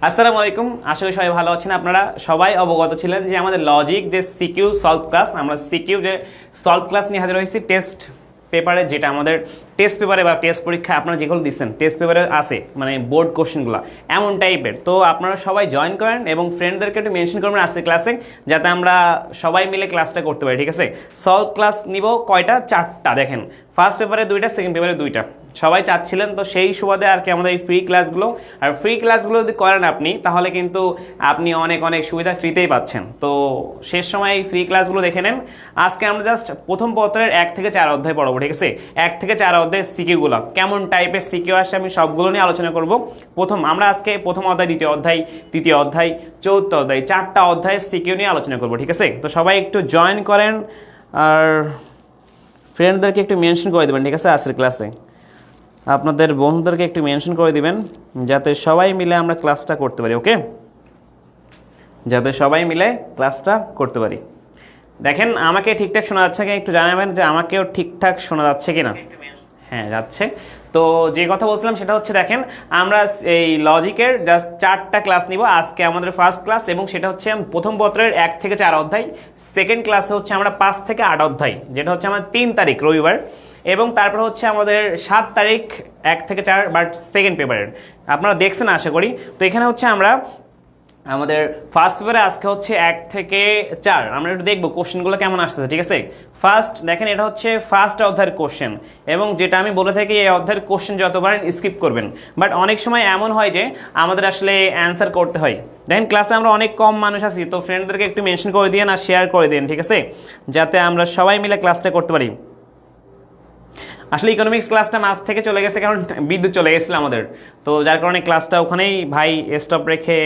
আসসালামু আলাইকুম, আশা করি সবাই ভালো আছেন। আপনারা সবাই অবগত ছিলেন যে আমাদের লজিক যে সিকিউ সলভ ক্লাস, আমরা সিকিউ যে সলভ ক্লাস নিয়ে হাজির হয়েছি টেস্ট পেপারে, যেটা আমাদের টেস্ট পেপারে বা টেস্ট পরীক্ষা আপনারা যেগুলো দিচ্ছেন টেস্ট পেপারে আছে, মানে বোর্ড কোশ্চেনগুলো এমন টাইপের। তো আপনারা সবাই জয়েন করেন এবং ফ্রেন্ডদেরকে একটু মেনশন করবেন আজকে ক্লাসে, যাতে আমরা সবাই মিলে ক্লাসটা করতে পারি। ঠিক আছে, সলভ ক্লাস নিব কয়টা? 4টা। দেখেন, ফার্স্ট পেপারে 2টা, সেকেন্ড পেপারে 2টা। সবাই চাচ্ছিলেন, তো সেই সুবাদে আর কি আমাদের এই ফ্রি ক্লাসগুলো। আর ফ্রি ক্লাসগুলো যদি করেন আপনি, তাহলে কিন্তু আপনি অনেক অনেক সুবিধা ফ্রিতেই পাচ্ছেন। তো শেষ সময় এই ফ্রি ক্লাসগুলো দেখে নেন। আজকে আমরা জাস্ট প্রথম পত্রের 1 থেকে 4 অধ্যায় পড়বো। ঠিক আছে, 1 থেকে 4 অধ্যায় সিকিউগুলো কেমন টাইপের সিকিউ আসে আমি সবগুলো নিয়ে আলোচনা করব। আমরা আজকে প্রথম অধ্যায়, দ্বিতীয় অধ্যায়, তৃতীয় অধ্যায়, চতুর্থ অধ্যায়, 4টা অধ্যায়ের সিকিউ নিয়ে আলোচনা করবো। ঠিক আছে, তো সবাই একটু জয়েন করেন আর ফ্রেন্ডদেরকে একটু মেনশন করে দেবেন। ঠিক আছে, আজকের ক্লাসে আপনাদের বন্ধুদেরকে একটু মেনশন করে দিবেন, যাতে সবাই মিলে আমরা ক্লাসটা করতে পারি। ওকে, যাতে সবাই মিলে ক্লাসটা করতে পারি। দেখেন, আমাকে ঠিকঠাক শোনা যাচ্ছে কিনা একটু জানাবেন, যে আমাকেও ঠিকঠাক শোনা যাচ্ছে কিনা। হ্যাঁ, যাচ্ছে। তো যে কথা বলছিলাম সেটা হচ্ছে, দেখেন আমরা এই লজিকের জাস্ট 4টা ক্লাস নিব আজকে, আমাদের ফার্স্ট ক্লাস, এবং সেটা হচ্ছে প্রথম পত্রের 1 থেকে 4 অধ্যায়। সেকেন্ড ক্লাসে হচ্ছে আমরা 5 থেকে 8 অধ্যায়, যেটা হচ্ছে আমার 3 তারিখ রবিবার, এবং তারপর হচ্ছে আমাদের 7 তারিখ 1 থেকে 4 বাট সেকেন্ড পেপারের। আপনারা দেখছেন আশা করি। তো এখানে হচ্ছে আমরা আমাদের ফার্স্ট পেপারে আজকে হচ্ছে 1 থেকে 4 আমরা একটু দেখবো কোশ্চেনগুলো কেমন আসতেছে। ঠিক আছে, ফার্স্ট দেখেন, এটা হচ্ছে ফার্স্ট অধ্যায়ের কোশ্চেন, এবং যেটা আমি বলে থাকি এই অধ্যায়ের কোশ্চেন যত পারেন স্কিপ করবেন। বাট অনেক সময় এমন হয় যে আমাদের আসলে অ্যান্সার করতে হয়। দেখেন, ক্লাসে আমরা অনেক কম মানুষ আছি, তো ফ্রেন্ডদেরকে একটু মেনশন করে দিন আর শেয়ার করে দিন। ঠিক আছে, যাতে আমরা সবাই মিলে ক্লাসটা করতে পারি। আসলে ইকোনমিক্স ক্লাসটা মাঝ থেকে চলে গেছে, কারণ বিদ্যুৎ চলে গেছিলো আমাদের, তো যার কারণে ক্লাসটা ওখানেই ভাই স্টপ রেখে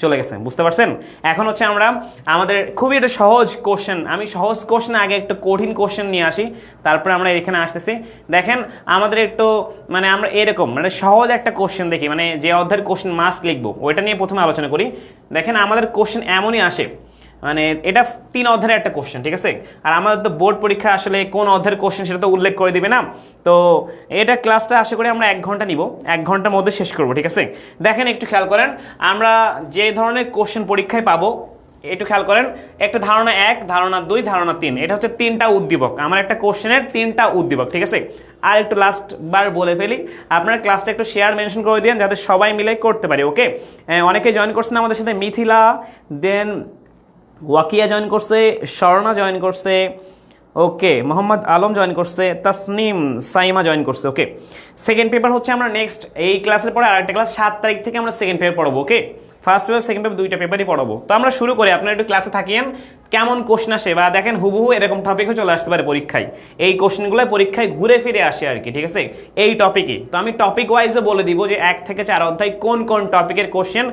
চলে গেছে, বুঝতে পারছেন। এখন হচ্ছে আমরা আমাদের খুবই একটা সহজ কোশ্চেন, আমি সহজ কোশ্চেন আগে একটু কঠিন কোশ্চেন নিয়ে আসি, তারপরে আমরা এখানে আসতেছি। দেখেন, আমাদের একটু মানে আমরা এরকম মানে সহজ একটা কোশ্চেন দেখি, মানে যে অধ্যায়ের কোশ্চেন মাস্ট লিখবো ওইটা নিয়ে প্রথমে আলোচনা করি। দেখেন, আমাদের কোশ্চেন এমনই আসে, মানে এটা 3 অধ্যায়ের একটা কোশ্চেন। ঠিক আছে, আর আমাদের তো বোর্ড পরীক্ষা আসলে কোন অধ্যায়ের কোশ্চেন সেটা তো উল্লেখ করে দিবে না। তো এটা ক্লাসটা আশা করি আমরা 1 ঘন্টা নিব, 1 ঘন্টার মধ্যে শেষ করবো। ঠিক আছে, দেখেন একটু খেয়াল করেন, আমরা যে ধরনের কোশ্চেন পরীক্ষায় পাবো একটু খেয়াল করেন। একটা ধারণা 1, ধারণা 2, ধারণা 3, এটা হচ্ছে 3টা উদ্দীপক, আমার একটা কোশ্চেনের 3টা উদ্দীপক। ঠিক আছে, আর একটু লাস্ট বার বলে ফেলি, আপনারা ক্লাসটা একটু শেয়ার মেনশন করে দিন, যাতে সবাই মিলে করতে পারি। ওকে, অনেকে জয়েন করছেন আমাদের সাথে, মিথিলা, দেন ওয়াকিয়া জয়েন করছে, স্বর্ণা জয়েন করছে, ওকে, মোহাম্মদ আলম জয়েন করছে, তাসনিম, সাইমা জয়েন করছে। ওকে, সেকেন্ড পেপার হচ্ছে আমরা নেক্সট এই ক্লাসের পরে আরেকটা ক্লাস 7 তারিখ থেকে আমরা সেকেন্ড পেপার পড়বো। ওকে, ফার্স্ট পেপার সেকেন্ড পেপার 2টা পেপারই পড়াবো। তো আমরা শুরু করি, আপনারা একটু ক্লাসে থাকিয়েন কেমন কোশ্চেন আসে, বা দেখেন হুবহু এরকম টপিকও চলে আসতে পারে পরীক্ষায়, এই কোশ্চেনগুলো পরীক্ষায় ঘুরে ফিরে আসে আর কি। ঠিক আছে, এই টপিকই তো আমি টপিক ওয়াইজও বলে দিব যে 1 থেকে 4 অধ্যায় কোন কোন টপিকের কোশ্চেন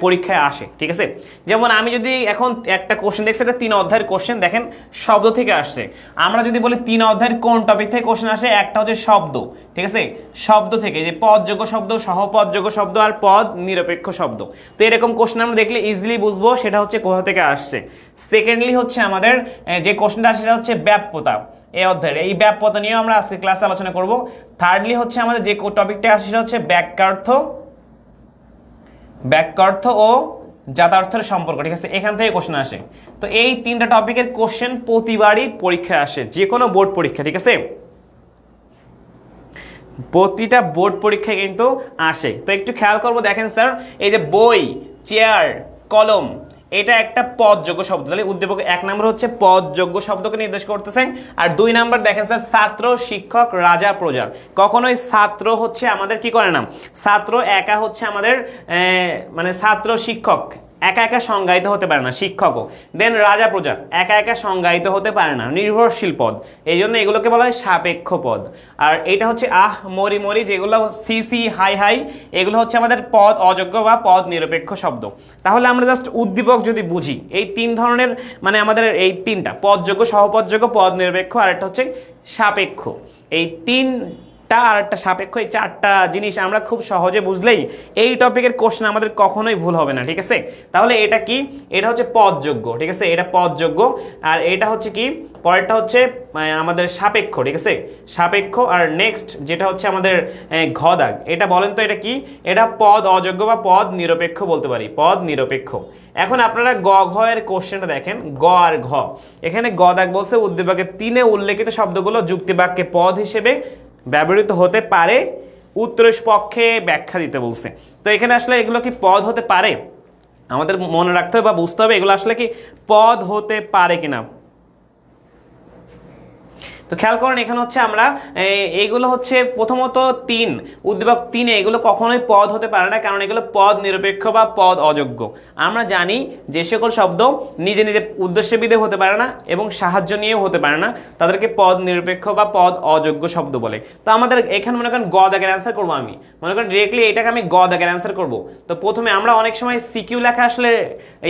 পরীক্ষায় আসে। ঠিক আছে, যেমন আমি যদি এখন একটা কোশ্চেন দেখছি, এটা 3 অধ্যায়ের কোশ্চেন, দেখেন শব্দ থেকে আসছে। আমরা যদি বলি 3 অধ্যায়ের কোন টপিক থেকে কোশ্চেন আসে, একটা হচ্ছে শব্দ। ঠিক আছে, শব্দ থেকে, যে পদযোগ্য শব্দ, সহপদযোগ্য শব্দ আর পদ নিরপেক্ষ শব্দ। তো এরকম কোশ্চেন আমরা দেখলে ইজিলি বুঝবো সেটা হচ্ছে কোথা থেকে আসছে। সেকেন্ডলি হচ্ছে আমাদের যে কোশ্চেনটা আসে সেটা হচ্ছে ব্যাপ্যতা, এই অধ্যায়ের এই ব্যাপ্যতা নিয়েও আমরা আজকে ক্লাসে আলোচনা করব। থার্ডলি হচ্ছে আমাদের যে টপিকটা আসে সেটা হচ্ছে বাক্যার্থ ও যাতার্থের সম্পর্ক। ঠিক আছে, এখান থেকে কোশ্চেন আসে। তো এই 3টা টপিকের কোশ্চেন প্রতিবারই পরীক্ষায় আসে, যে কোনো বোর্ড পরীক্ষা। ঠিক আছে, প্রতিটা বোর্ড পরীক্ষায় কিন্তু আসে। তো একটু খেয়াল করবো, দেখেন স্যার, এই যে বই, চেয়ার, কলম, এটা একটা পদযোগ্য শব্দ, তাহলে উদ্দীপক 1 নম্বর হচ্ছে পদযোগ্য শব্দকে নির্দেশ করতেছেন। আর 2 নম্বর দেখেন স্যার, ছাত্র, শিক্ষক, রাজা, প্রজা। কখনোই ছাত্র হচ্ছে আমাদের কি করে না, ছাত্র একা হচ্ছে আমাদের মানে ছাত্র শিক্ষক একা একা সংজ্ঞায়িত হতে পারে না, শিক্ষকও। দেন রাজা, প্রজা একা একা সংজ্ঞায়িত হতে পারে না, নির্ভরশীল পদ, এই জন্য এগুলোকে বলা হয় সাপেক্ষ পদ। আর এটা হচ্ছে আহ, মরি, মরি, যেগুলো সি সি, হাই, হাই, এগুলো হচ্ছে আমাদের পদ অযোগ্য বা পদ নিরপেক্ষ শব্দ। তাহলে আমরা জাস্ট উদ্দীপক যদি বুঝি, এই 3 ধরনের, মানে আমাদের এই 3টা পদযোগ্য, সহপদযোগ্য, পদ নিরপেক্ষ, আর একটা হচ্ছে সাপেক্ষ, এই 3 চারটা আর একটা সাপেক্ষ, এই চারটা জিনিস আমরা খুব সহজে বুঝলেই এই টপিকের কোশ্চেন আমাদের কখনোই ভুল হবে না, ঠিক আছে। তাহলে এটা কি, এটা হচ্ছে পদযোগ্য, ঠিক আছে, এটা পদযোগ্য। আর এটা হচ্ছে কি, পরেরটা হচ্ছে আমাদের সাপেক্ষ, ঠিক আছে, সাপেক্ষ। আর নেক্সট যেটা হচ্ছে আমাদের ঘ দাগ, এটা বলেন তো এটা কি, এটা পদ অযোগ্য বা পদ নিরপেক্ষ বলতে পারি, পদ নিরপেক্ষ। এখন আপনারা গ ঘ এর কোশ্চেনটা দেখেন, গ আর ঘ, এখানে গ দাগ বলছে উদ্দীপকের 3-এ উল্লেখিত শব্দগুলো যুক্তিবাক্যে পদ হিসেবে ব্যবহৃত হতে পারে, উত্তরের পক্ষে ব্যাখ্যা দিতে বলছে। তো এখানে আসলে এগুলো কি পদ হতে পারে, আমাদের মনে রাখতে হবে বা বুঝতে হবে এগুলো আসলে কি পদ হতে পারে কিনা। তো খেয়াল করেন এখানে হচ্ছে আমরা এইগুলো হচ্ছে প্রথমত 3 উদ্দীপক 3-এ এগুলো কখনোই পদ হতে পারে না, কারণ এগুলো পদ নিরপেক্ষ বা পদ অযোগ্য। আমরা জানি যে সকল শব্দ নিজে নিজে উদ্দেশ্যবিধে হতে পারে না এবং সাহায্য নিয়েও হতে পারে না, তাদেরকে পদ নিরপেক্ষ বা পদ অযোগ্য শব্দ বলে। তো আমাদের এখানে মনে করেন গ দাগের অ্যান্সার করবো, আমি মনে করেন ডিরেক্টলি এটাকে আমি গ দাগের অ্যান্সার করবো। তো প্রথমে আমরা অনেক সময় সিকিউ লেখা আসলে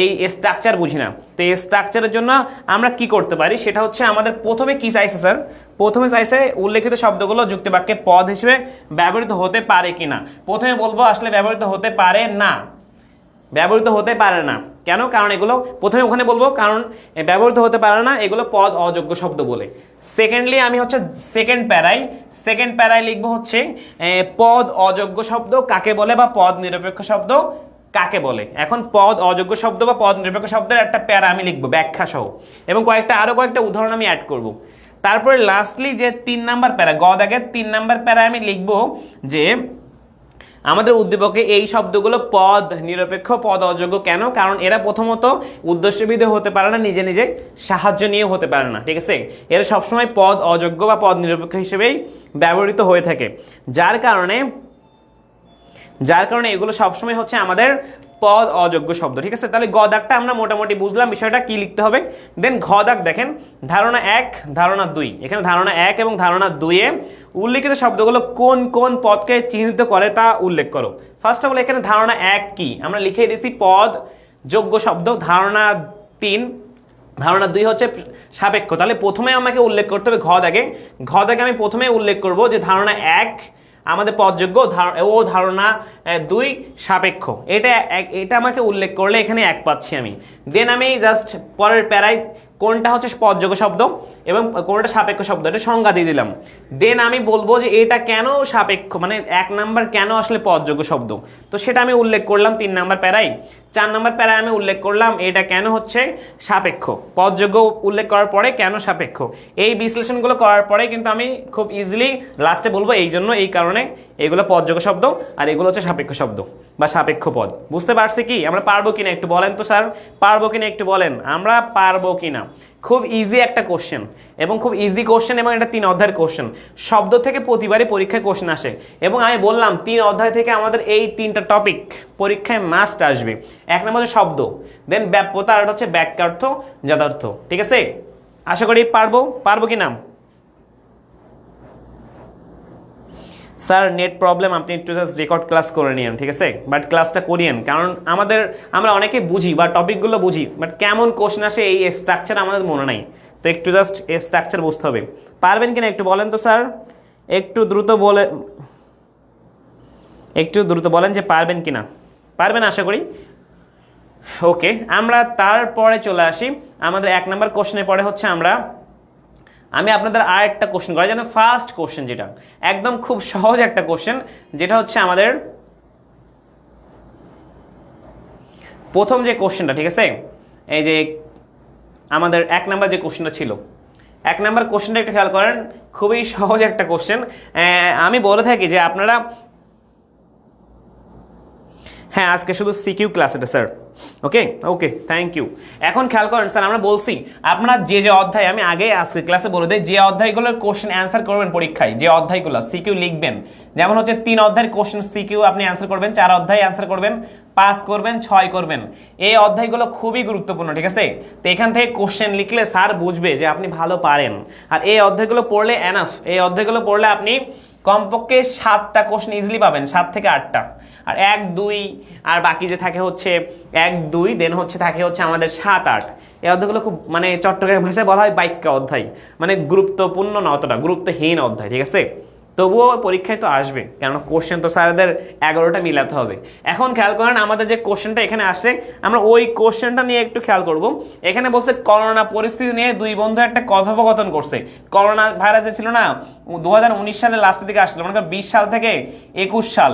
এই স্ট্রাকচার বুঝি না, তো এই স্ট্রাকচারের জন্য আমরা কি করতে পারি সেটা হচ্ছে আমাদের প্রথমে কি চাইছে স্যার, প্রথমে চাইছে উল্লেখিত শব্দগুলো যুক্তিবাক্যে পদ হিসেবে ব্যবহৃত হতে পারে কিনা। প্রথমে বলবো আসলে ব্যবহৃত হতে পারে না, ব্যবহৃত হতে পারে না। কেন, কারণ এগুলো প্রথমে ওখানে বলবো কারণ ব্যবহৃত হতে পারে না, এগুলো পদ অযোগ্য শব্দ বলে। সেকেন্ডলি আমি হচ্ছে সেকেন্ড প্যারায় লিখবো হচ্ছে পদ অযোগ্য শব্দ কাকে বলে বা পদ নিরপেক্ষ শব্দ কাকে বলে। এখন পদ অযোগ্য শব্দ বা পদ নিরপেক্ষ শব্দের একটা প্যারা আমি লিখবো ব্যাখ্যা সহ, এবং আরো কয়েকটা উদাহরণ আমি অ্যাড করব। তারপরে লাস্টলি যে 3 নাম্বার প্যারা, গ দাগের 3 নাম্বার প্যারা আমি লিখবো যে আমাদের উদ্দীপকে এই শব্দগুলো পদ নিরপেক্ষ পদ অযোগ্য কেন, কারণ এরা প্রথমত উদ্দেশ্যবিধে হতে পারে না, নিজে নিজে সাহায্য নিয়েও হতে পারে না, ঠিক আছে। এরা সবসময় পদ অযোগ্য বা পদ নিরপেক্ষ হিসেবেই ব্যবহৃত হয়ে থাকে, যার কারণে এগুলো সবসময় হচ্ছে আমাদের পদ অযোগ্য শব্দ, ঠিক আছে। তাহলে গ দাগটা আমরা মোটামুটি বুঝলাম বিষয়টা কি লিখতে হবে। দেন ঘ দাগ দেখেন, ধারণা 1 ধারণা 2, এখানে ধারণা 1 এবং ধারণা 2-এ উল্লেখিত শব্দগুলো কোন কোন পদকে চিহ্নিত করে তা উল্লেখ করো। ফার্স্ট অফ অল এখানে ধারণা 1 কি, আমরা লিখে দিয়েছি পদ যোগ্য শব্দ। ধারণা 3, ধারণা 2 হচ্ছে সাপেক্ষ। তাহলে প্রথমে আমাকে উল্লেখ করতে হবে ঘ দাগে আমি প্রথমে উল্লেখ করব যে ধারণা 1 আমাদের পদযোগ্য ও ধারণা 2 সাপেক্ষ, এটা আমাকে উল্লেখ করলে এখানে 1 পাচ্ছি আমি। দেন আমি জাস্ট পরের প্যারায় কোনটা হচ্ছে পদযোগ্য শব্দ এবং কোনটা সাপেক্ষ শব্দ এটা সংজ্ঞা দিয়ে দিলাম। দেন আমি বলবো যে এটা কেন সাপেক্ষ, মানে 1 নাম্বার কেন আসলে পদযোগ্য শব্দ, তো সেটা আমি উল্লেখ করলাম 3 নাম্বার প্যারায়। 4 নাম্বার প্যারায় আমি উল্লেখ করলাম এটা কেন হচ্ছে সাপেক্ষ, পদযোগ্য উল্লেখ করার পরে কেন সাপেক্ষ। এই বিশ্লেষণগুলো করার পরে কিন্তু আমি খুব ইজিলি লাস্টে বলবো এই জন্য এই কারণে এগুলো পদযোগ্য শব্দ আর এগুলো হচ্ছে সাপেক্ষ শব্দ বা সাপেক্ষ পদ। বুঝতে পারছি কি, আমরা পারবো কিনা একটু বলেন তো স্যার, পারবো কিনা একটু বলেন, আমরা পারবো কিনা। খুব ইজি একটা কোশ্চেন এবং খুব ইজি কোশ্চেন, এবং এটা 3 অধ্যায়ের কোশ্চেন। শব্দ থেকে প্রতিবারই পরীক্ষায় কোশ্চেন আসে, এবং আমি বললাম 3 অধ্যায় থেকে আমাদের এই 3টা টপিক পরীক্ষায় মাস্ট আসবে। 1 নম্বর হচ্ছে শব্দ, দেন ব্যাপ্যতা, আর হচ্ছে বাক্যার্থ যথার্থ, ঠিক আছে। আশা করি পারবো কিনা। স্যার নেট প্রবলেম, আপনি একটু জাস্ট রেকর্ড ক্লাস করে নিন, ঠিক আছে, বাট ক্লাসটা করিয়েন, কারণ আমরা অনেকে বুঝি বা টপিকগুলো বুঝি, বাট কেমন কোশ্চেন আসে এই স্ট্রাকচার আমাদের মনে নাই। তো একটু জাস্ট এই স্ট্রাকচার বুঝতে হবে। পারবেন কিনা একটু বলেন তো স্যার, একটু দ্রুত বলেন যে পারবেন কিনা। পারবেন আশা করি। ওকে, আমরা তারপরে চলে আসি আমাদের 1 নম্বর কোশ্চেনের পরে হচ্ছে আমি আপনাদের আর একটা কোশ্চেন করি, যেন ফার্স্ট কোশ্চেন যেটা একদম খুব সহজ একটা কোশ্চেন, যেটা হচ্ছে আমাদের প্রথম যে কোশ্চেনটা, ঠিক আছে, এই যে আমাদের 1 নাম্বার যে কোশ্চেনটা ছিল, 1 নাম্বার কোশ্চেনটা একটু খেয়াল করেন, খুবই সহজ একটা কোশ্চেন। আমি বলে থাকি যে আপনারা, হ্যাঁ আজকে শুধু সিকিউ ক্লাস এটা স্যার। Okay thank you. এখন খেয়াল করেন স্যার, আমরা বলছি আপনারা যে অধ্যায়, আমি আগে আজকে ক্লাসে বলে দিই, যে অধ্যায়গুলোর কোশ্চেন অ্যান্সার করবেন পরীক্ষায়, যে অধ্যায়গুলো সিকিউ লিখবেন, যেমন হচ্ছে 3 অধ্যায়ের কোশ্চেন সিকিউ আপনি অ্যান্সার করবেন, 4 অধ্যায় অ্যান্সার করবেন, 5 করবেন, 6 করবেন। এই অধ্যায়গুলো খুবই গুরুত্বপূর্ণ, ঠিক আছে। তো এখান থেকে কোশ্চেন লিখলে স্যার বুঝবে যে আপনি ভালো পারেন। আর এই অধ্যায়গুলো পড়লে এনাফ, এই অধ্যায়গুলো পড়লে আপনি কমপক্ষে 7টা কোশ্চেন ইজিলি পাবেন, 7 থেকে 8টা। আর 1 2 আর বাকি যে থাকে হচ্ছে 1 2, দেন থাকে হচ্ছে আমাদের 7 8। এই অধ্যায়গুলো খুব মানে চট্টগ্রামের ভাষায় বলা হয় বাক্য অধ্যায়, মানে গুরুত্বপূর্ণ না, অতটা গুরুত্বহীন অধ্যায়, ঠিক আছে। তবুও পরীক্ষায় তো আসবে, কারণ কোশ্চেন তো স্যারদের 11টা মিলাতে হবে। এখন খেয়াল করেন আমাদের যে কোশ্চেনটা এখানে আসছে, আমরা ওই কোশ্চেনটা নিয়ে একটু খেয়াল করব। এখানে বলছে করোনা পরিস্থিতি নিয়ে দুই বন্ধু একটা কথোপকথন করছে। করোনা ভাইরাস যে ছিল না 2019 সালের লাস্টের দিকে আসছিল, মনে করেন 20 সাল থেকে 21 সাল,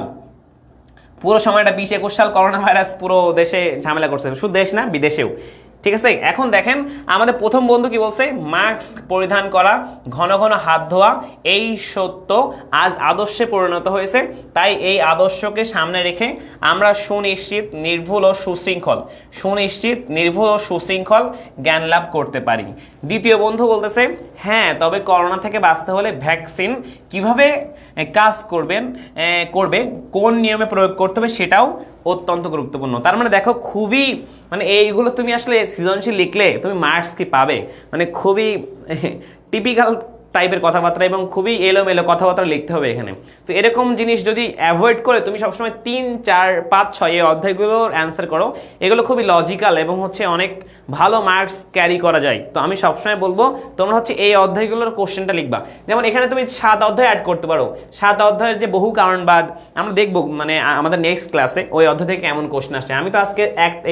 পুরো সময়টা 20-21 সাল করোনা ভাইরাস পুরো দেশে ঝামেলা করছে, শুধু দেশ না বিদেশেও, ঠিক আছে। এখন দেখেন আমাদের প্রথম বন্ধু কি বলছে, মাস্ক পরিধান করা, ঘন ঘন হাত ধোয়া এই সত্য আজ আদর্শে পরিণত হয়েছে, তাই এই আদর্শকে সামনে রেখে আমরা সুনিশ্চিত নির্ভুল ও সুশৃঙ্খল জ্ঞান লাভ করতে পারি। দ্বিতীয় বন্ধু বলতেছে, হ্যাঁ তবে করোনা থেকে বাঁচতে হলে ভ্যাকসিন কিভাবে কাজ করবে, কোন নিয়মে প্রয়োগ করতে হবে সেটাও অত্যন্ত গুরুত্বপূর্ণ। তার মানে দেখো খুবই, মানে এইগুলো তুমি আসলে সৃজনশীল লিখলে তুমি মার্কস কি পাবে, মানে খুবই টিপিক্যাল টাইপের কথাবার্তা এবং খুবই এলোমেলো কথাবার্তা লিখতে হবে এখানে। তো এরকম জিনিস যদি অ্যাভয়েড করে তুমি সবসময় 3, 4, 5, 6 এই অধ্যায়গুলোর অ্যান্সার করো, এগুলো খুবই লজিক্যাল এবং হচ্ছে অনেক ভালো মার্কস ক্যারি করা যায়। তো আমি সবসময় বলবো তোমরা হচ্ছে এই অধ্যায়গুলোর কোশ্চেনটা লিখবা। যেমন এখানে তুমি 7 অধ্যায় অ্যাড করতে পারো, 7 অধ্যায়ের যে বহু কারণবাদ আমরা দেখবো মানে আমাদের নেক্সট ক্লাসে ওই অধ্যায় থেকে কেমন কোশ্চেন আসে। আমি তো আজকে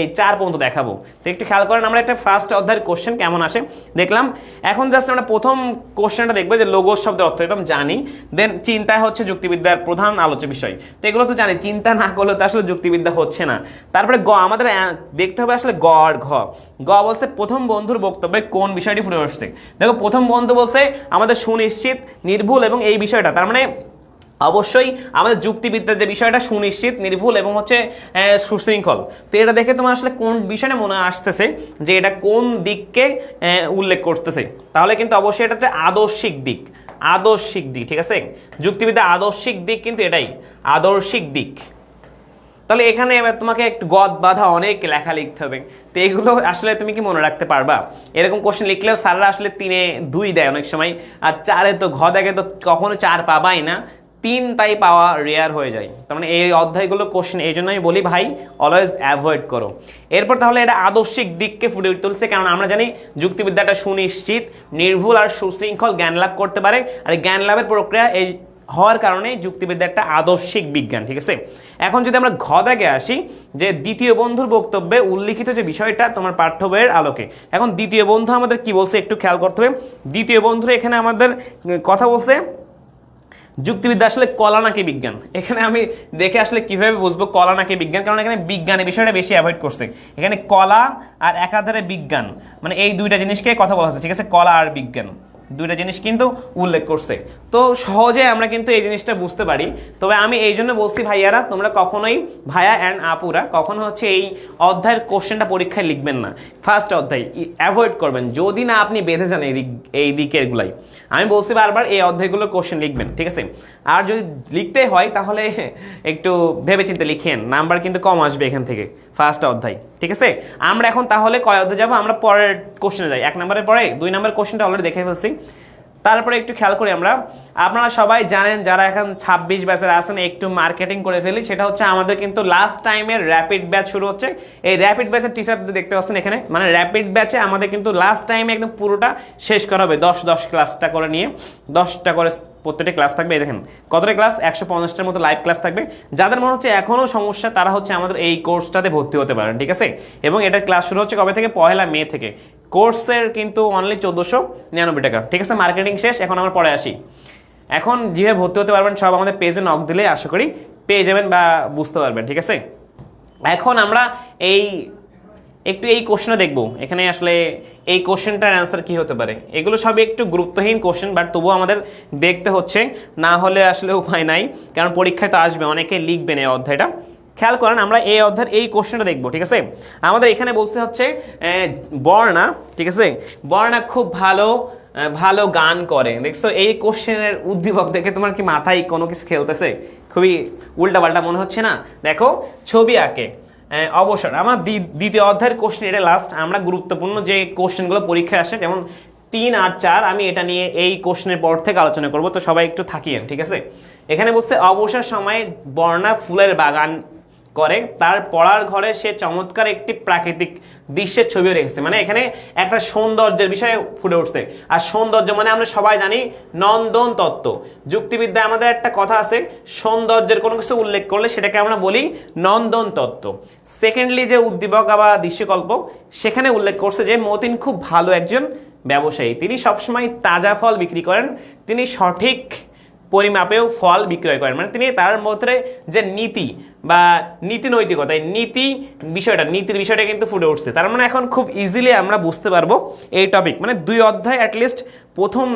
এই 4 পর্যন্ত দেখাবো। তো একটু খেয়াল করেন আমরা একটা ফার্স্ট অধ্যায়ের কোশ্চেন কেমন আসে দেখলাম। এখন জাস্ট আমরা প্রথম কোশ্চেনটা দেখবো যে লোগোস শব্দের অর্থ একদম জানি, দেন চিন্তায় হচ্ছে যুক্তিবিদ্যার প্রধান আলোচ্য বিষয়। তো এগুলো তো জানি, চিন্তা না করলে তো আসলে যুক্তিবিদ্যা হচ্ছে না। তারপরে গ আমাদের দেখতে হবে আসলে গ আর ঘ। গ বলছে প্রথম বন্ধুর বক্তব্যে কোন বিষয়টি ফুটে আসছে। দেখো প্রথম বন্ধু বলছে আমাদের সুনিশ্চিত, নির্ভুল এবং এই বিষয়টা, তার মানে অবশ্যই আমাদের যুক্তিবিদ্যার যে বিষয়টা সুনিশ্চিত, নির্ভুল এবং হচ্ছে সুশৃঙ্খল। তো এটা দেখে তোমার আসলে কোন বিষয়টা মনে আসতেছে যে এটা কোন দিককে উল্লেখ করতেছে, তাহলে কিন্তু অবশ্যই এটা হচ্ছে আদর্শিক দিক, ঠিক আছে। যুক্তিবিদ্যা আদর্শিক দিক কিন্তু এটাই আদর্শিক দিক। তাহলে এখানে এবার তোমাকে একটু গদ বাঁধা অনেক লেখা লিখতে হবে। তো এগুলো আসলে তুমি কি মনে রাখতে পারবা? এরকম কোশ্চেন লিখলেও স্যাররা আসলে 3-এ 2 দেয় অনেক সময়, আর 4-এ তো ঘ দেখে তো কখনো 4 পাবাই না, 3 তাই পাওয়া রেয়ার হয়ে যায়। তার মানে এই অধ্যায়গুলো কোশ্চেন এই জন্য আমি বলি ভাই অলওয়েজ অ্যাভয়েড করো। এরপর তাহলে এটা আদর্শিক দিককে ফুটে তুলছে, কারণ আমরা জানি যুক্তিবিদ্যাটা সুনিশ্চিত, নির্ভুল আর সুশৃঙ্খল জ্ঞান লাভ করতে পারে, আর জ্ঞান লাভের প্রক্রিয়া এই হওয়ার কারণে যুক্তিবিদ্যা একটা আদর্শিক বিজ্ঞান, ঠিক আছে। এখন যদি আমরা ঘ দাগে আসি, যে দ্বিতীয় বন্ধুর বক্তব্যে উল্লিখিত যে বিষয়টা তোমার পাঠ্য বইয়ের আলোকে। এখন দ্বিতীয় বন্ধু আমাদের কি বলছে একটু খেয়াল করতে হবে। দ্বিতীয় বন্ধু এখানে আমাদের কথা বলছে যুক্তিবিদ্যা আসলে কলা নাকি বিজ্ঞান। এখানে আমি দেখে আসলে কিভাবে বুঝবো কলা নাকি বিজ্ঞান, কারণ এখানে বিজ্ঞানের বিষয়টা বেশি অ্যাভয়েড করছে। এখানে কলা আর একাধারে বিজ্ঞান, মানে এই দুইটা জিনিসকে কথা বলা হচ্ছে, ঠিক আছে। কলা আর বিজ্ঞান দুইটা জিনিস কিন্তু উল্লেখ করছে। তো সহজে আমরা কিন্তু এই জিনিসটা বুঝতে পারি। তবে আমি এই জন্য বলছি ভাইয়ারা, তোমরা কখনোই ভাইয়া অ্যান্ড আপুরা কখনো হচ্ছে এই অধ্যায়ের কোশ্চেনটা পরীক্ষায় লিখবেন না। ফার্স্ট অধ্যায় অ্যাভয়েড করবেন যদি না আপনি বেঁধে যান এই দিকের গুলাই। আমি বলছি বারবার এই অধ্যায়গুলোর কোশ্চেন লিখবেন, ঠিক আছে। আর যদি লিখতে হয় তাহলে একটু ভেবেচিন্তে লিখেন, নাম্বার কিন্তু কম আসবে এখান থেকে ফার্স্ট অধ্যায়, ঠিক আছে। আমরা এখন তাহলে কয় অধ্যায় যাবো, আমরা পরের কোশ্চেনে যাই। 1 নম্বরের পরে 2 নম্বর কোশ্চেনটা অলরেডি দেখে ফেলছি। তারপরে একটু খেয়াল করি আমরা, আপনারা সবাই জানেন যারা এখন 26 ব্যাচের আছেন, একটু মার্কেটিং করে ফেলি। সেটা হচ্ছে আমাদের কিন্তু লাস্ট টাইমের র্যাপিড ব্যাচ শুরু হচ্ছে। এই র্যাপিড ব্যাচের টিচারদের দেখতে পাচ্ছেন এখানে, মানে র্যাপিড ব্যাচে আমাদের কিন্তু লাস্ট টাইমে একদম পুরোটা শেষ করা হবে। 10 ক্লাসটা করে নিয়ে 10টা করে প্রত্যেকটা ক্লাস থাকবে। এই দেখেন কতটা ক্লাস, 150টার মতো লাইভ ক্লাস থাকবে। যাদের মনে হচ্ছে এখনও সমস্যা তারা হচ্ছে আমাদের এই কোর্সটাতে ভর্তি হতে পারেন, ঠিক আছে। এবং এটার ক্লাস শুরু হচ্ছে কবে থেকে, 1 মে থেকে। কোর্সের কিন্তু অনলি 1499 টাকা, ঠিক আছে। মার্কেটিং শেষ, এখন আমরা পরে আসি। এখন যেভাবে ভর্তি হতে পারবেন সব আমাদের পেজে নক দিলে আশা করি পেয়ে যাবেন বা বুঝতে পারবেন, ঠিক আছে। এখন আমরা একটু এই কোশ্চেনটা দেখবো। এখানে আসলে এই কোশ্চেনটার অ্যান্সার কি হতে পারে। এগুলো সবই একটু গুরুত্বহীন কোশ্চেন, বাট তবুও আমাদের দেখতে হচ্ছে, না হলে আসলে উপায় নাই, কারণ পরীক্ষায় তো আসবে, অনেকে লিখবেন এই অধ্যায়টা। খেয়াল করেন আমরা এই অধ্যায়ের এই কোশ্চেনটা দেখবো, ঠিক আছে। আমাদের এখানে বলতে হচ্ছে বর্ণা, ঠিক আছে। বর্ণা খুব ভালো গান করে। দেখছো এই কোশ্চেনের উদ্দীপক দেখে তোমার কি মাথায় কোনো কিছু খেলতেছে? খুবই উল্টাপাল্টা মনে হচ্ছে না? দেখো ছবি আঁকে, অবসর। আমার দ্বিতীয় অধ্যায়ের কোশ্চেন এটা লাস্ট। আমরা গুরুত্বপূর্ণ যে কোশ্চেনগুলো পরীক্ষায় আসে, যেমন 3 আর 4, আমি এটা নিয়ে এই কোশ্চেনের পর থেকে আলোচনা করব। তো সবাই একটু থাকিয়েন, ঠিক আছে। এখানে বলছে অবসর সময়ে বর্ণা ফুলের বাগান করে তার পড়ার ঘরে সে চমৎকার একটি প্রাকৃতিক দৃশ্যের ছবিও রেখেছে, মানে এখানে একটা সৌন্দর্যের বিষয়ে ফুটে উঠছে। আর সৌন্দর্য মানে আমরা সবাই জানি নন্দন তত্ত্ব। যুক্তিবিদ্যায় আমাদের একটা কথা আছে, সৌন্দর্যের কোনো কিছু উল্লেখ করলে সেটাকে আমরা বলি নন্দন তত্ত্ব। সেকেন্ডলি যে উদ্দীপক বা দৃশ্যকল্প, সেখানে উল্লেখ করছে যে মতিন খুব ভালো একজন ব্যবসায়ী, তিনি সবসময় তাজা ফল বিক্রি করেন, তিনি সঠিক পরিমাপেও ফল বিক্রয় করেন, মানে তিনি তার মধ্যে যে নীতি বা নীতি নৈতিকতা, এই নীতির বিষয়টা কিন্তু ফুটে উঠছে। তার মানে এখন খুব ইজিলি আমরা বুঝতে পারবো এই টপিক, মানে 2 অধ্যায় অ্যাটলিস্ট প্রথম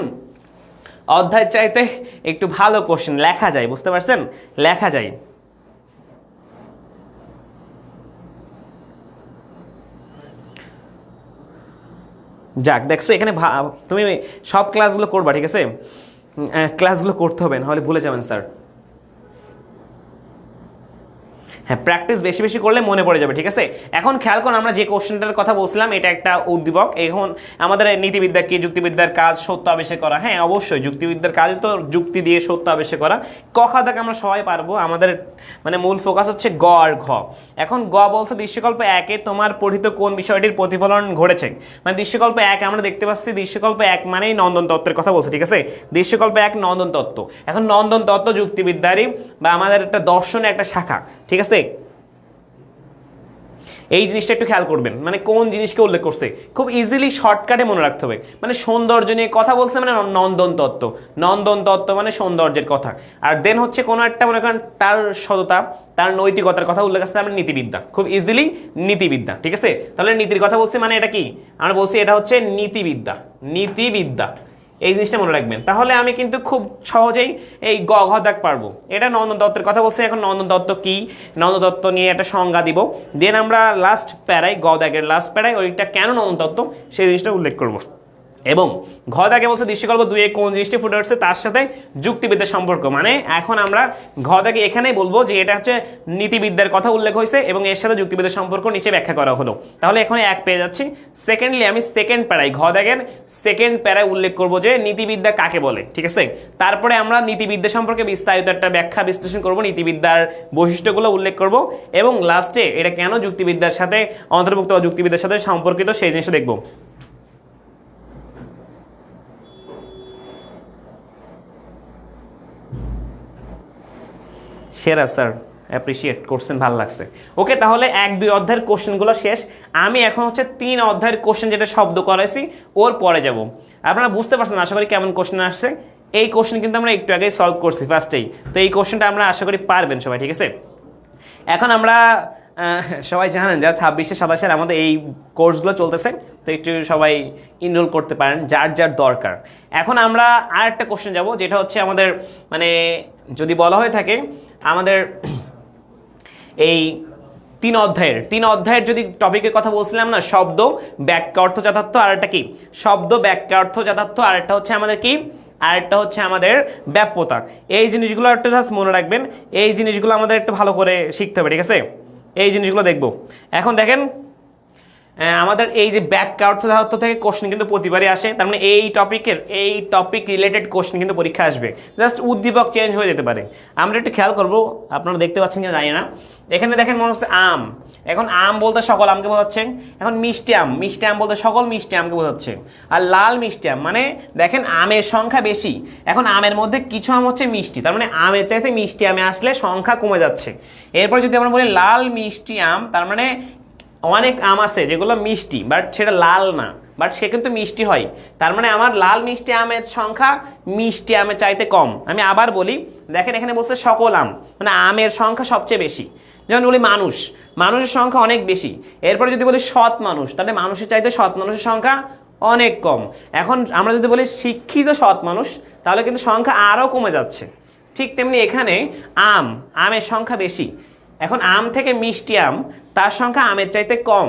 অধ্যায় চাইতে একটু ভালো কোশ্চেন লেখা যায়, বুঝতে পারছেন, লেখা যায়। যাক, দেখছো এখানে তুমি সব ক্লাসগুলো করবা, ঠিক আছে, ক্লাসগুলো করতে হবে, নাহলে ভুলে যাবেন স্যার। হ্যাঁ, প্র্যাকটিস বেশি বেশি করলে মনে পড়ে যাবে, ঠিক আছে। এখন খেয়াল করুন, আমরা যে কোশ্চেনটার কথা বলছিলাম এটা একটা উদ্দীপক। এখন আমাদের নীতিবিদ্যা কি, যুক্তিবিদ্যার কাজ সত্য আবিষ্কার করা। হ্যাঁ অবশ্যই যুক্তিবিদ্যার কাজ তো যুক্তি দিয়ে সত্য আবিষ্কার করা। ক খাতাকে আমরা সবাই পারবো, আমাদের মানে মূল ফোকাস হচ্ছে গ আর ঘ। এখন গ বলছে দৃশ্যকল্প 1-এ তোমার পঠিত কোন বিষয়টির প্রতিফলন ঘটেছে, মানে দৃশ্যকল্প 1 আমরা দেখতে পাচ্ছি দৃশ্যকল্প 1 মানেই নন্দন তত্ত্বের কথা বলছে, ঠিক আছে, দৃশ্যকল্প 1 নন্দন তত্ত্ব। এখন নন্দন তত্ত্ব যুক্তিবিদ্যারই বা আমাদের একটা দর্শনের একটা শাখা, ঠিক আছে। এই জিনিসটা একটু খেয়াল করবেন, মানে কোন জিনিসকে উল্লেখ করছে, খুব ইজিলি শর্টকাটে মনে রাখতে হবে। মানে সৌন্দর্য নিয়ে কথা বলছে, মানে নন্দন তত্ত্ব, নন্দন তত্ত্ব মানে সৌন্দর্যের কথা। আর দেন হচ্ছে কোনো একটা মনে করেন তার সততা, তার নৈতিকতার কথা উল্লেখ আছে, তার মানে নীতিবিদ্যা, খুব ইজিলি নীতিবিদ্যা, ঠিক আছে। তাহলে নীতির কথা বলছি মানে এটা কি, আমরা বলছি এটা হচ্ছে নীতিবিদ্যা, নীতিবিদ্যা। এই জিনিসটা মনে রাখবেন, তাহলে আমি কিন্তু খুব সহজেই এই গ ঘ দাগ পারবো। এটা নন্দন তত্ত্বের কথা বলছি, এখন নন্দন তত্ত্ব কি, নন্দন তত্ত্ব নিয়ে একটা সংজ্ঞা দিব, দেন আমরা লাস্ট প্যারায় গ দাগের লাস্ট প্যারায় ওইটা কেন নন্দন তত্ত্ব সেই জিনিসটা উল্লেখ করবো। এবং ঘ দাগে বলছে দৃশ্যকল্প 2-এ কোন জিনিসটি ফুটে উঠছে তার সাথে যুক্তিবিদ্যার সম্পর্ক, মানে এখন আমরা ঘ দাগে এখানেই বলবো যে এটা হচ্ছে নীতিবিদ্যার কথা উল্লেখ হয়েছে এবং এর সাথে যুক্তিবিদ্যার সম্পর্ক নিচে ব্যাখ্যা করা হলো। তাহলে এখানে 1 পেয়ে যাচ্ছি। সেকেন্ডলি আমি সেকেন্ড প্যারায় ঘ দাগের সেকেন্ড প্যারায় উল্লেখ করবো যে নীতিবিদ্যা কাকে বলে, ঠিক আছে। তারপরে আমরা নীতিবিদ্যা সম্পর্কে বিস্তারিত একটা ব্যাখ্যা বিশ্লেষণ করবো, নীতিবিদ্যার বৈশিষ্ট্যগুলো উল্লেখ করব এবং লাস্টে এটা কেন যুক্তিবিদ্যার সাথে অন্তর্ভুক্ত বা যুক্তিবিদ্যার সাথে সম্পর্কিত সেই জিনিসটা দেখবো। সেরা স্যার, অ্যাপ্রিসিয়েট করছেন, ভালো লাগছে। ওকে, তাহলে 1-2 অধ্যায়ের কোশ্চেনগুলো শেষ। আমি এখন হচ্ছে 3 অধ্যায়ের কোশ্চেন যেটা শব্দ করাইছি ওর পরে যাব। আপনারা বুঝতে পারছেন আশা করি কেমন কোশ্চেন আসছে। এই কোশ্চেন কিন্তু আমরা একটু আগেই সলভ করছি ফার্স্টেই, তো এই কোশ্চেনটা আমরা আশা করি পারবেন সবাই, ঠিক আছে। এখন আমরা সবাই জানেন যা 26-27 আমাদের এই কোর্সগুলো চলতেছে, তো একটু সবাই ইনরোল করতে পারেন যার যার দরকার। এখন আমরা আর একটা কোশ্চেন যাব, যেটা হচ্ছে আমাদের মানে যদি বলা হয়ে থাকে আমাদের এই 3 অধ্যায়ের যদি টপিকের কথা বলছিলাম না, শব্দ ব্যাখ্যা অর্থ যথার্থ, আর একটা কি শব্দ ব্যাখ্যা অর্থ যথার্থ, আর একটা হচ্ছে আমাদের কি, আরেকটা হচ্ছে আমাদের ব্যাপ্যতা। এই জিনিসগুলো একটু জাস্ট মনে রাখবেন, এই জিনিসগুলো আমাদের একটু ভালো করে শিখতে হবে, ঠিক আছে। এই জিনিসগুলো দেখব। এখন দেখেন আমাদের এই যে ব্যাখ্যা অর্থ যথার্থ থেকে কোশ্চেন কিন্তু প্রতিবারই আসে, তার মানে এই টপিক রিলেটেড কোশ্চেন কিন্তু পরীক্ষা আসবে, জাস্ট উদ্দীপক চেঞ্জ হয়ে যেতে পারে। আমরা একটু খেয়াল করবো, আপনারা দেখতে পাচ্ছেন কিনা জানি না, এখানে দেখেন মনে হচ্ছে আম, এখন আম বলতে সকল আমকে বোঝাচ্ছে। এখন মিষ্টি আম বলতে সকল মিষ্টি আমকে বোঝাচ্ছে। আর লাল মিষ্টি আম মানে দেখেন আমের সংখ্যা বেশি, এখন আমের মধ্যে কিছু আম হচ্ছে মিষ্টি, তার মানে আমের চাইতে মিষ্টি আমে আসলে সংখ্যা কমে যাচ্ছে। এরপর যদি আমরা বলি লাল মিষ্টি আম, তার মানে অনেক আম আছে যেগুলো মিষ্টি বাট সেটা লাল না, বাট সে কিন্তু মিষ্টি হয়, তার মানে আমার লাল মিষ্টি আমের সংখ্যা মিষ্টি আমের চাইতে কম। আমি আবার বলি, দেখেন এখানে বলছে সকল আম, মানে আমের সংখ্যা সবচেয়ে বেশি। যেমন বলি মানুষের সংখ্যা অনেক বেশি। এরপরে যদি বলি সৎ মানুষ, তাহলে মানুষের চাইতে সৎ মানুষের সংখ্যা অনেক কম। এখন আমরা যদি বলি শিক্ষিত সৎ মানুষ, তাহলে কিন্তু সংখ্যা আরও কমে যাচ্ছে। ঠিক তেমনি এখানে আমের সংখ্যা বেশি, এখন আম থেকে মিষ্টি আম তার সংখ্যা আমের চাইতে কম।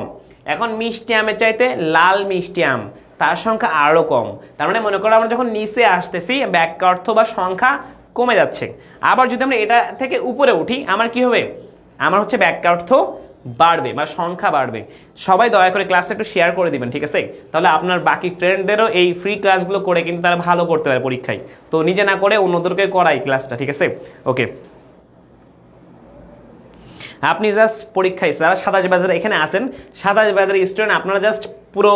এখন মিষ্টি আমের চাইতে লাল মিষ্টি আম তার সংখ্যা আরও কম। তার মানে মনে করো আমরা যখন নিচে আসতেছি ব্যাখ্যা অর্থ বা সংখ্যা কমে যাচ্ছে। আবার যদি আমরা এটা থেকে উপরে উঠি আমার কি হবে, আমার হচ্ছে ব্যাখ্যা অর্থ বাড়বে বা সংখ্যা বাড়বে। সবাই দয়া করে ক্লাসটা একটু শেয়ার করে দিবেন, ঠিক আছে, তাহলে আপনার বাকি ফ্রেন্ডদেরও এই ফ্রি ক্লাসগুলো করে কিন্তু তারা ভালো করতে পারে পরীক্ষায়। তো নিজে না করে অন্যদেরকে করাই ক্লাসটা, ঠিক আছে। ওকে, আপনি জাস্ট পরীক্ষায় যারা 27 ব্যাচের এখানে আসেন, 27 ব্যাচের স্টুডেন্ট, আপনারা জাস্ট পুরো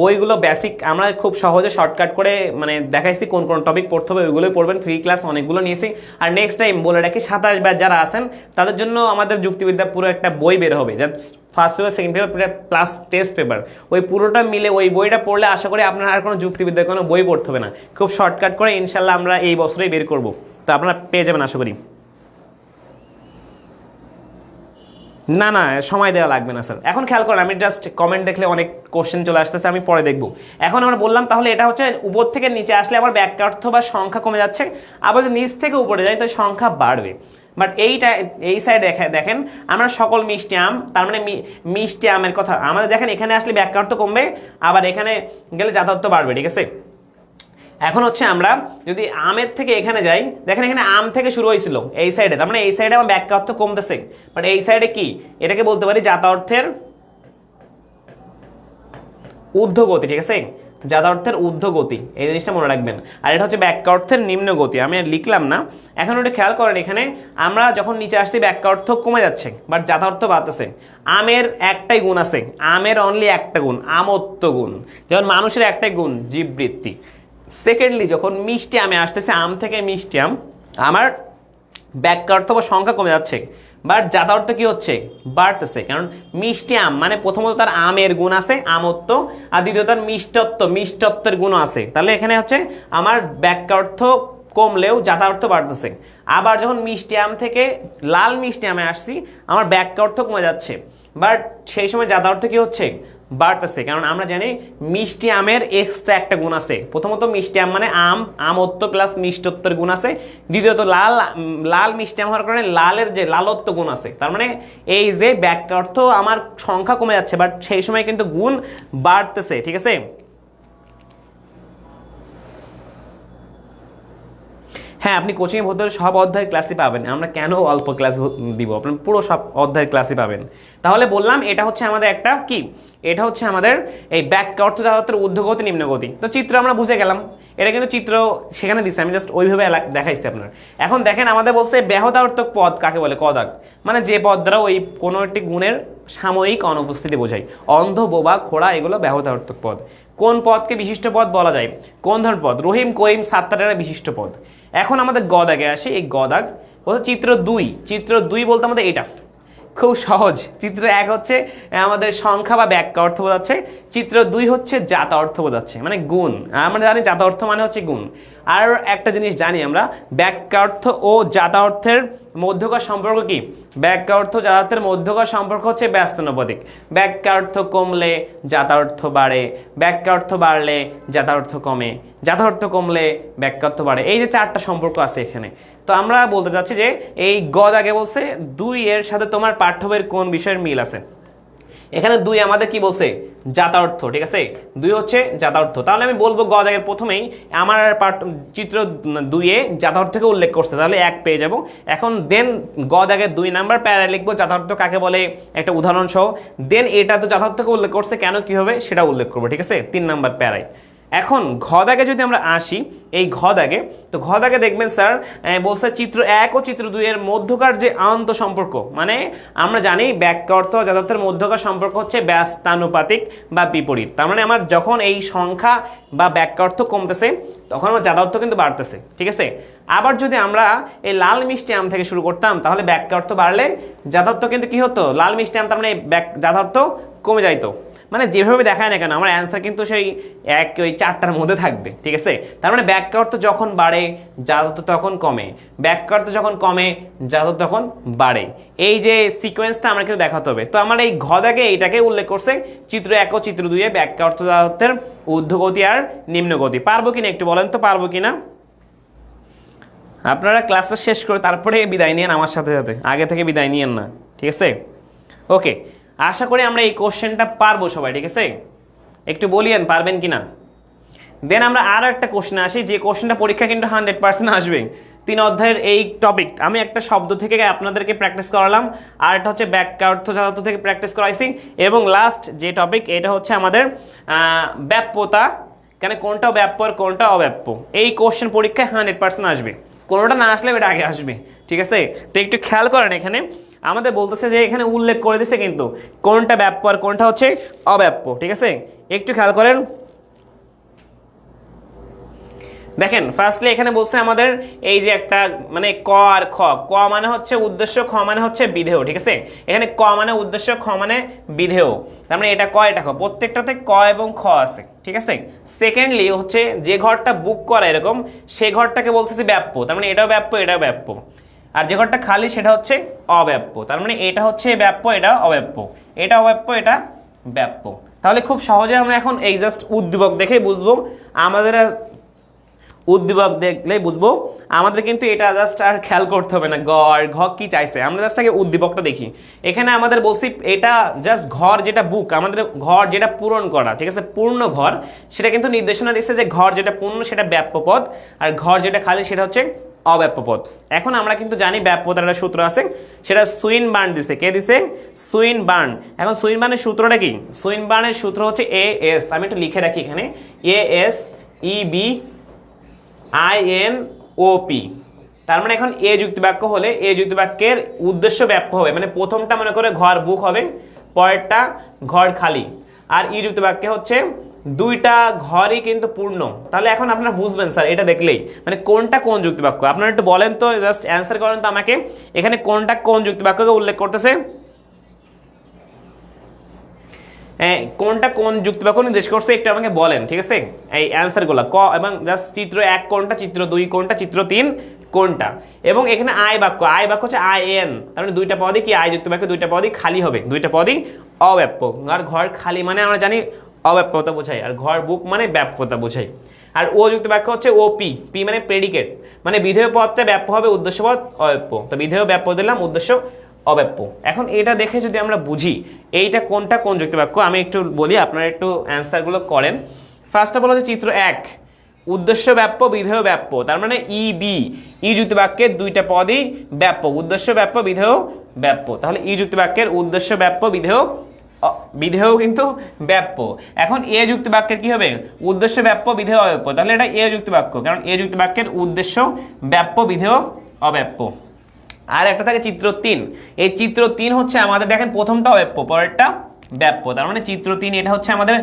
বইগুলো বেসিক আমরা খুব সহজে শর্টকাট করে মানে দেখাইছি কোন কোন টপিক পড়তে হবে, ওইগুলোই পড়বেন। ফ্রি ক্লাস অনেকগুলো নিয়েছি। আর নেক্সট টাইম বলে রাখি, 27 ব্যাচ যারা আছেন তাদের জন্য আমাদের যুক্তিবিদ্যা পুরো একটা বই বের হবে, just first paper, second paper plus test paper, ওই পুরোটা মিলে ওই বইটা পড়লে আশা করি আপনার আর কোনো যুক্তিবিদ্যার কোনো বই পড়তে হবে না। খুব শর্টকাট করে ইনশাল্লাহ আমরা এই বছরেই বের করব, তো আপনারা পেয়ে যাবেন আশা করি। না না, সময় দেওয়া লাগবে না স্যার। এখন খেয়াল করেন, আমি জাস্ট কমেন্ট দেখলে অনেক কোশ্চেন চলে আসতেছে, আমি পরে দেখব। এখন আমরা বললাম তাহলে এটা হচ্ছে উপর থেকে নিচে আসলে আবার ব্যাখ্যার্থ বা সংখ্যা কমে যাচ্ছে, আবার যদি নিচ থেকে উপরে যায় তো সংখ্যা বাড়বে। বাট এই সাইডে দেখেন আমরা সকল মিষ্টি আম, তার মানে মিষ্টি আমের কথা আমাদের দেখেন, এখানে আসলে ব্যাখ্যার্থ কমবে, আবার এখানে গেলে যাতায়াত বাড়বে, ঠিক আছে। এখন হচ্ছে আমরা যদি আমের থেকে এখানে যাই, দেখেন এখানে আম থেকে শুরু হয়েছিল এই সাইডে, তার মানে এই সাইডে আমার ব্যাখ্যা অর্থ কমতেছে, বাট এই সাইডে কি এটাকে বলতে পারি যাতায়াতের ঊর্ধ্বগতি, ঠিক আছে, যাতায়াতের ঊর্ধ্বগতি, এই জিনিসটা মনে রাখবেন। আর এটা হচ্ছে ব্যাখ্যা অর্থের নিম্ন গতি, আমি আর লিখলাম না। এখন ওটা খেয়াল করেন, এখানে আমরা যখন নিচে আসছি ব্যাখ্যা অর্থ কমে যাচ্ছে, বাট যাতায়াত বাড়তেছে। আমের একটাই গুণ আছে, আমের অনলি একটা গুণ, আমত্ব গুণ, যেমন মানুষের একটাই গুণ জীববৃত্তি। সেকেন্ডলি যখন মিষ্টি আমে আসতেছে, আম থেকে মিষ্টি আম, আমার ব্যাখ্যা অর্থ বা সংখ্যা কমে যাচ্ছে, বাট যাতায়াত কি হচ্ছে, বাড়তেছে। কারণ মিষ্টি আম মানে প্রথমত তার আমের গুণ আছে, আমত্ব, আর দ্বিতীয়ত তার মিষ্টত্বের গুণও আছে। তাহলে এখানে হচ্ছে আমার ব্যাখ্যা অর্থ কমলেও যাতায়াত বাড়তেছে। আবার যখন মিষ্টি আম থেকে লাল মিষ্টি আমে আসছি, আমার ব্যাখ্যা অর্থ কমে যাচ্ছে, বাট সেই সময় যাতায়াত কি হচ্ছে, বাড়তেছে। কারণ আমরা জানি মিষ্টি আমের এক্সট্রা একটা গুণ আছে, প্রথমত মিষ্টি আম মানে আমত্ব প্লাস মিষ্টত্বের গুণ আছে, দ্বিতীয়ত লাল মিষ্টি আম হওয়ার কারণে লালের যে লালত্ব গুণ আছে। তার মানে এই যে ব্যাখ্যা অর্থ আমার সংখ্যা কমে যাচ্ছে, বাট সেই সময় কিন্তু গুণ বাড়তেছে, ঠিক আছে। হ্যাঁ, আপনি কোচিংয়ে ভর্তি হলে সব অধ্যায়ের ক্লাসই পাবেন, আমরা কেন অল্প ক্লাস দিব, আপনি পুরো সব অধ্যায়ের ক্লাসই পাবেন। তাহলে বললাম এটা হচ্ছে আমাদের একটা কি, এটা হচ্ছে আমাদের এই ব্যাখ্যা অর্থ যাতায়াতের ঊর্ধ্বগতি নিম্নগতি। তো চিত্র আমরা বুঝে গেলাম, এটা কিন্তু চিত্র সেখানে দিচ্ছে, আমি জাস্ট ওইভাবে দেখাইছি আপনার। এখন দেখেন আমাদের বলছে ব্যাহতার্থক পদ কাকে বলে, কদাক মানে যে পদ দ্বারা ওই কোনো একটি গুণের সাময়িক অনুপস্থিতি বোঝায়, অন্ধ, বোবা, খোড়া, এগুলো ব্যাহতার্থক পদ। কোন পদকে বিশিষ্ট পদ বলা যায়, কোন ধরনের পদ, রহিম, করিম, সাত্তারেরা বিশিষ্ট পদ। এখন আমাদের গ দাগে আসি, এই গ দাগ বলছে চিত্র 2, চিত্র 2 বলতে আমাদের এটা খুব সহজ। চিত্র 1 হচ্ছে আমাদের সংখ্যা বা ব্যাখ্যা অর্থ বোঝাচ্ছে, চিত্র 2 হচ্ছে জাত অর্থ বোঝাচ্ছে, মানে গুণ। আমরা জানি জাত অর্থ মানে হচ্ছে গুণ। আর একটা জিনিস জানি আমরা, ব্যাখ্যা অর্থ ও জাত অর্থের মধ্যকার সম্পর্ক কি, ব্যাখ্যা অর্থ যাতায়াতের মধ্যকার সম্পর্ক হচ্ছে ব্যস্তানুপাতিক। ব্যাখ্যা অর্থ কমলে যাতায়াত বাড়ে, ব্যাখ্যা অর্থ বাড়লে যাতায়াত কমে, যাতায়াত কমলে ব্যাখ্যা অর্থ বাড়ে। এই যে 4টা সম্পর্ক আছে এখানে। তো আমরা বলতে চাচ্ছি যে এই গ দাগে বলছে 2 এর সাথে তোমার পাঠ্য বইয়ের কোন বিষয়ের মিল আছে। এখানে 2 আমাদের কি বলছে, যাতায়াত, ঠিক আছে, 2 হচ্ছে যাতায়াত। তাহলে আমি বলবো গ দাগের প্রথমেই আমার চিত্র 2 এ যাতায়াত থেকে উল্লেখ করছে, তাহলে 1 পেয়ে যাব। এখন দেন গ দাগের 2 নাম্বার প্যারায় লিখবো যাতায়াত কাকে বলে একটা উদাহরণ সহ, দেন এটা তো যাতায়াত থেকে উল্লেখ করছে, কেন কিভাবে সেটা উল্লেখ করবো, ঠিক আছে, 3 নাম্বার প্যারায়। এখন ঘ দাগে যদি আমরা আসি, এই ঘ দাগে, তো ঘ দাগে দেখবেন স্যার বলছে চিত্র 1 ও চিত্র 2 এর মধ্যকার যে আন্ত সম্পর্ক, মানে আমরা জানি ব্যাখ্যা অর্থ যাতায়াতের মধ্যকার সম্পর্ক হচ্ছে ব্যস্তানুপাতিক বা বিপরীত। তার মানে আমার যখন এই সংখ্যা বা ব্যাখ্যা অর্থ কমতেছে, তখন আমার যাতায়াত কিন্তু বাড়তেছে, ঠিক আছে। আবার যদি আমরা এই লাল মিষ্টি আম থেকে শুরু করতাম, তাহলে ব্যাখ্যা অর্থ বাড়লে যাতায়াত কিন্তু কি হতো, লাল মিষ্টি আম, তার মানে যাতায়াত কমে যাইতো। মানে যেভাবে দেখায় না কেন আমার অ্যান্সার কিন্তু সেই ওই 4টার মধ্যে থাকবে, ঠিক আছে। তার মানে ব্যাখ্যা অর্থ যখন বাড়ে যাতায়াত তখন কমে, ব্যাখ্যা অর্থ যখন কমে যাতায়াত তখন বাড়ে। এই যে সিকোয়েন্সটা আমরা কিন্তু দেখাতে হবে। তো আমার এই ঘ দাগে এইটাকে উল্লেখ করছে, চিত্র 1 ও চিত্র 2 এ ব্যাখ্যা অর্থ যাতায়াতের ঊর্ধ্বগতি আর নিম্নগতি। পারবো কিনা একটু বলেন তো, পারবো কিনা? আপনারা ক্লাসটা শেষ করে তারপরে বিদায় নিয়েন আমার সাথে সাথে, আগে থেকে বিদায় নিয়েন না, ঠিক আছে। ওকে, আশা করি আমরা এই কোশ্চেনটা পারবো সবাই, ঠিক আছে। একটু বলিয়েন পারবেন কিনা। দেন আমরা আরও একটা কোশ্চেনে আসি, যে কোশ্চেনটা পরীক্ষা কিন্তু 100% আসবে। 3 অধ্যায়ের এই টপিক আমি একটা শব্দ থেকে আপনাদেরকে প্র্যাকটিস করালাম, আর এটা হচ্ছে ব্যাখ্যা অর্থ যাতায়াত থেকে প্র্যাকটিস করাইছি, এবং লাস্ট যে টপিক এটা হচ্ছে আমাদের ব্যাপ্যতা, কেন কোনটা ব্যাপ্য আর কোনটা অব্যাপ্য। এই কোশ্চেন পরীক্ষায় 100% আসবে, কোনোটা না আসলে এটা আগে আসবে, ঠিক আছে। তো একটু খেয়াল করেন, এখানে আমাদের বলতেছে যে এখানে উল্লেখ করে দিছে কিন্তু কোনটা ব্যাপ্য আর কোনটা হচ্ছে অব্যাপ্য, ঠিক আছে? একটু খেয়াল করেন, দেখেন ফার্স্টলি এখানে বলছে আমাদের এই যে একটা মানে ক আর খ, ক মানে হচ্ছে উদ্দেশ্য, খ মানে হচ্ছে বিধেয়, ঠিক আছে? এখানে ক মানে উদ্দেশ্য, খ মানে বিধেয়, তার মানে এটা ক এটা খ, প্রত্যেকটাতে ক এবং খ আছে, ঠিক আছে? সেকেন্ডলি হচ্ছে যে ঘরটা বুক করা এরকম সেই ঘরটাকে বলতেছি ব্যাপ্য, তার মানে এটাও ব্যাপ্য এটাও ব্যাপ্য। আর যে ঘরটা খালি সেটা হচ্ছে অব্যাপ্য, তার মানে এটা হচ্ছে ব্যাপ্য এটা অব্যাপ্য, এটা অব্যাপ্য এটা ব্যাপ্য। তাহলে খুব সহজে আমরা এখন এই জাস্ট উদ্দীপক দেখে বুঝবো, আমাদের উদ্দীপক দেখলেই বুঝবো, আমাদের কিন্তু এটা জাস্ট আর খেয়াল করতে হবে না গ আর ঘ কি চাইছে, আমরা জাস্ট আগে উদ্দীপকটা দেখি। এখানে আমাদের বলছি এটা জাস্ট ঘর যেটা বুক, আমাদের ঘর যেটা পূরণ করা, ঠিক আছে, পূর্ণ ঘর, সেটা কিন্তু নির্দেশনা দিচ্ছে যে ঘর যেটা পূর্ণ সেটা ব্যাপ্য পদ, আর ঘর যেটা খালি সেটা হচ্ছে অব্যাপ্য পদ। এখন আমরা কিন্তু জানি ব্যাপ্যতার একটা সূত্র আছে, সেটা সুইনবার্ন দিছে, কে দিছে? সুইনবার্ন। এখন সুইনবার্নের সূত্রটা কি? সুইনবার্নের সূত্র হচ্ছে এ এস, আমি একটু লিখে রাখি এখানে, A S E B INOP। তার মানে এখন এ যুক্তি বাক্য হলে এ যুক্তি বাক্যের উদ্দেশ্য ব্যাপ্য হবে, মানে প্রথমটা মনে করে ঘর বুক হবে, পরেরটা ঘর খালি। আর ই যুক্তি বাক্যে হচ্ছে দুইটা ঘরই কিন্তু পূর্ণ। তাহলে এখন আপনারা বুঝবেন স্যার এটা দেখলেই মানে কোনটা কোন যুক্তি বাক্য। আপনারা একটু বলেন তো, জাস্ট অ্যান্সার করেন তো আমাকে, এখানে কোনটা কোন যুক্তি বাক্যকে উল্লেখ করতেছে, কোনটা কোন যুক্তিবাক্য নির্দেশ করছে একটু আমাকে বলেন, ঠিক আছে? এই অ্যান্সারগুলো ক এবং জাস্ট চিত্র 1 কোনটা, চিত্র 2 কোনটা, চিত্র 3 কোনটা। এবং এখানে আই বাক্য, আই বাক্য হচ্ছে IN, তার মানে দুইটা পদই কি আই যুক্ত বাক্য, দুইটা পদই খালি হবে, দুইটা পদই অব্যাপ্য। আর ঘর খালি মানে আমরা জানি অব্যাপ্যতা বোঝায়, আর ঘর বুক মানে ব্যাপ্যতা বোঝায়। আর ও যুক্ত বাক্য হচ্ছে OP, পি মানে প্রেডিকেট, মানে বিধেয় পদটা ব্যাপ্য হবে, উদ্দেশ্য পদ অব্যাপ্য, তো বিধেয় ব্যাপ্য দিলাম, উদ্দেশ্য অব্যাপ্য। এখন এটা দেখে যদি আমরা বুঝি এইটা কোনটা কোন যুক্তি বাক্য, আমি একটু বলি, আপনারা একটু অ্যান্সারগুলো করেন। ফার্স্ট অফ অল হচ্ছে চিত্র 1, উদ্দেশ্য ব্যাপ্য বিধেয় ব্যাপ্য, তার মানে ই যুক্তি বাক্যের দুইটা পদই ব্যাপ্য, উদ্দেশ্য ব্যাপ্য বিধেয় ব্যাপ্য। তাহলে ই যুক্তি বাক্যের উদ্দেশ্য ব্যাপ্য বিধেয় কিন্তু ব্যাপ্য। এখন এ যুক্তি বাক্যের কি হবে? উদ্দেশ্য ব্যাপ্য বিধেয় অব্যাপ্য, তাহলে এটা এ যুক্তি বাক্য, কারণ এ যুক্তি বাক্যের উদ্দেশ্য ব্যাপ্য বিধেয় অব্যাপ্য। আর একটা থাকে চিত্র 3, এই চিত্র 3 হচ্ছে আমাদের দেখেন প্রথমটা অব্যাপ্য পরেরটা ব্যাপ্য, তার মানে চিত্র 3 এটা হচ্ছে আমাদের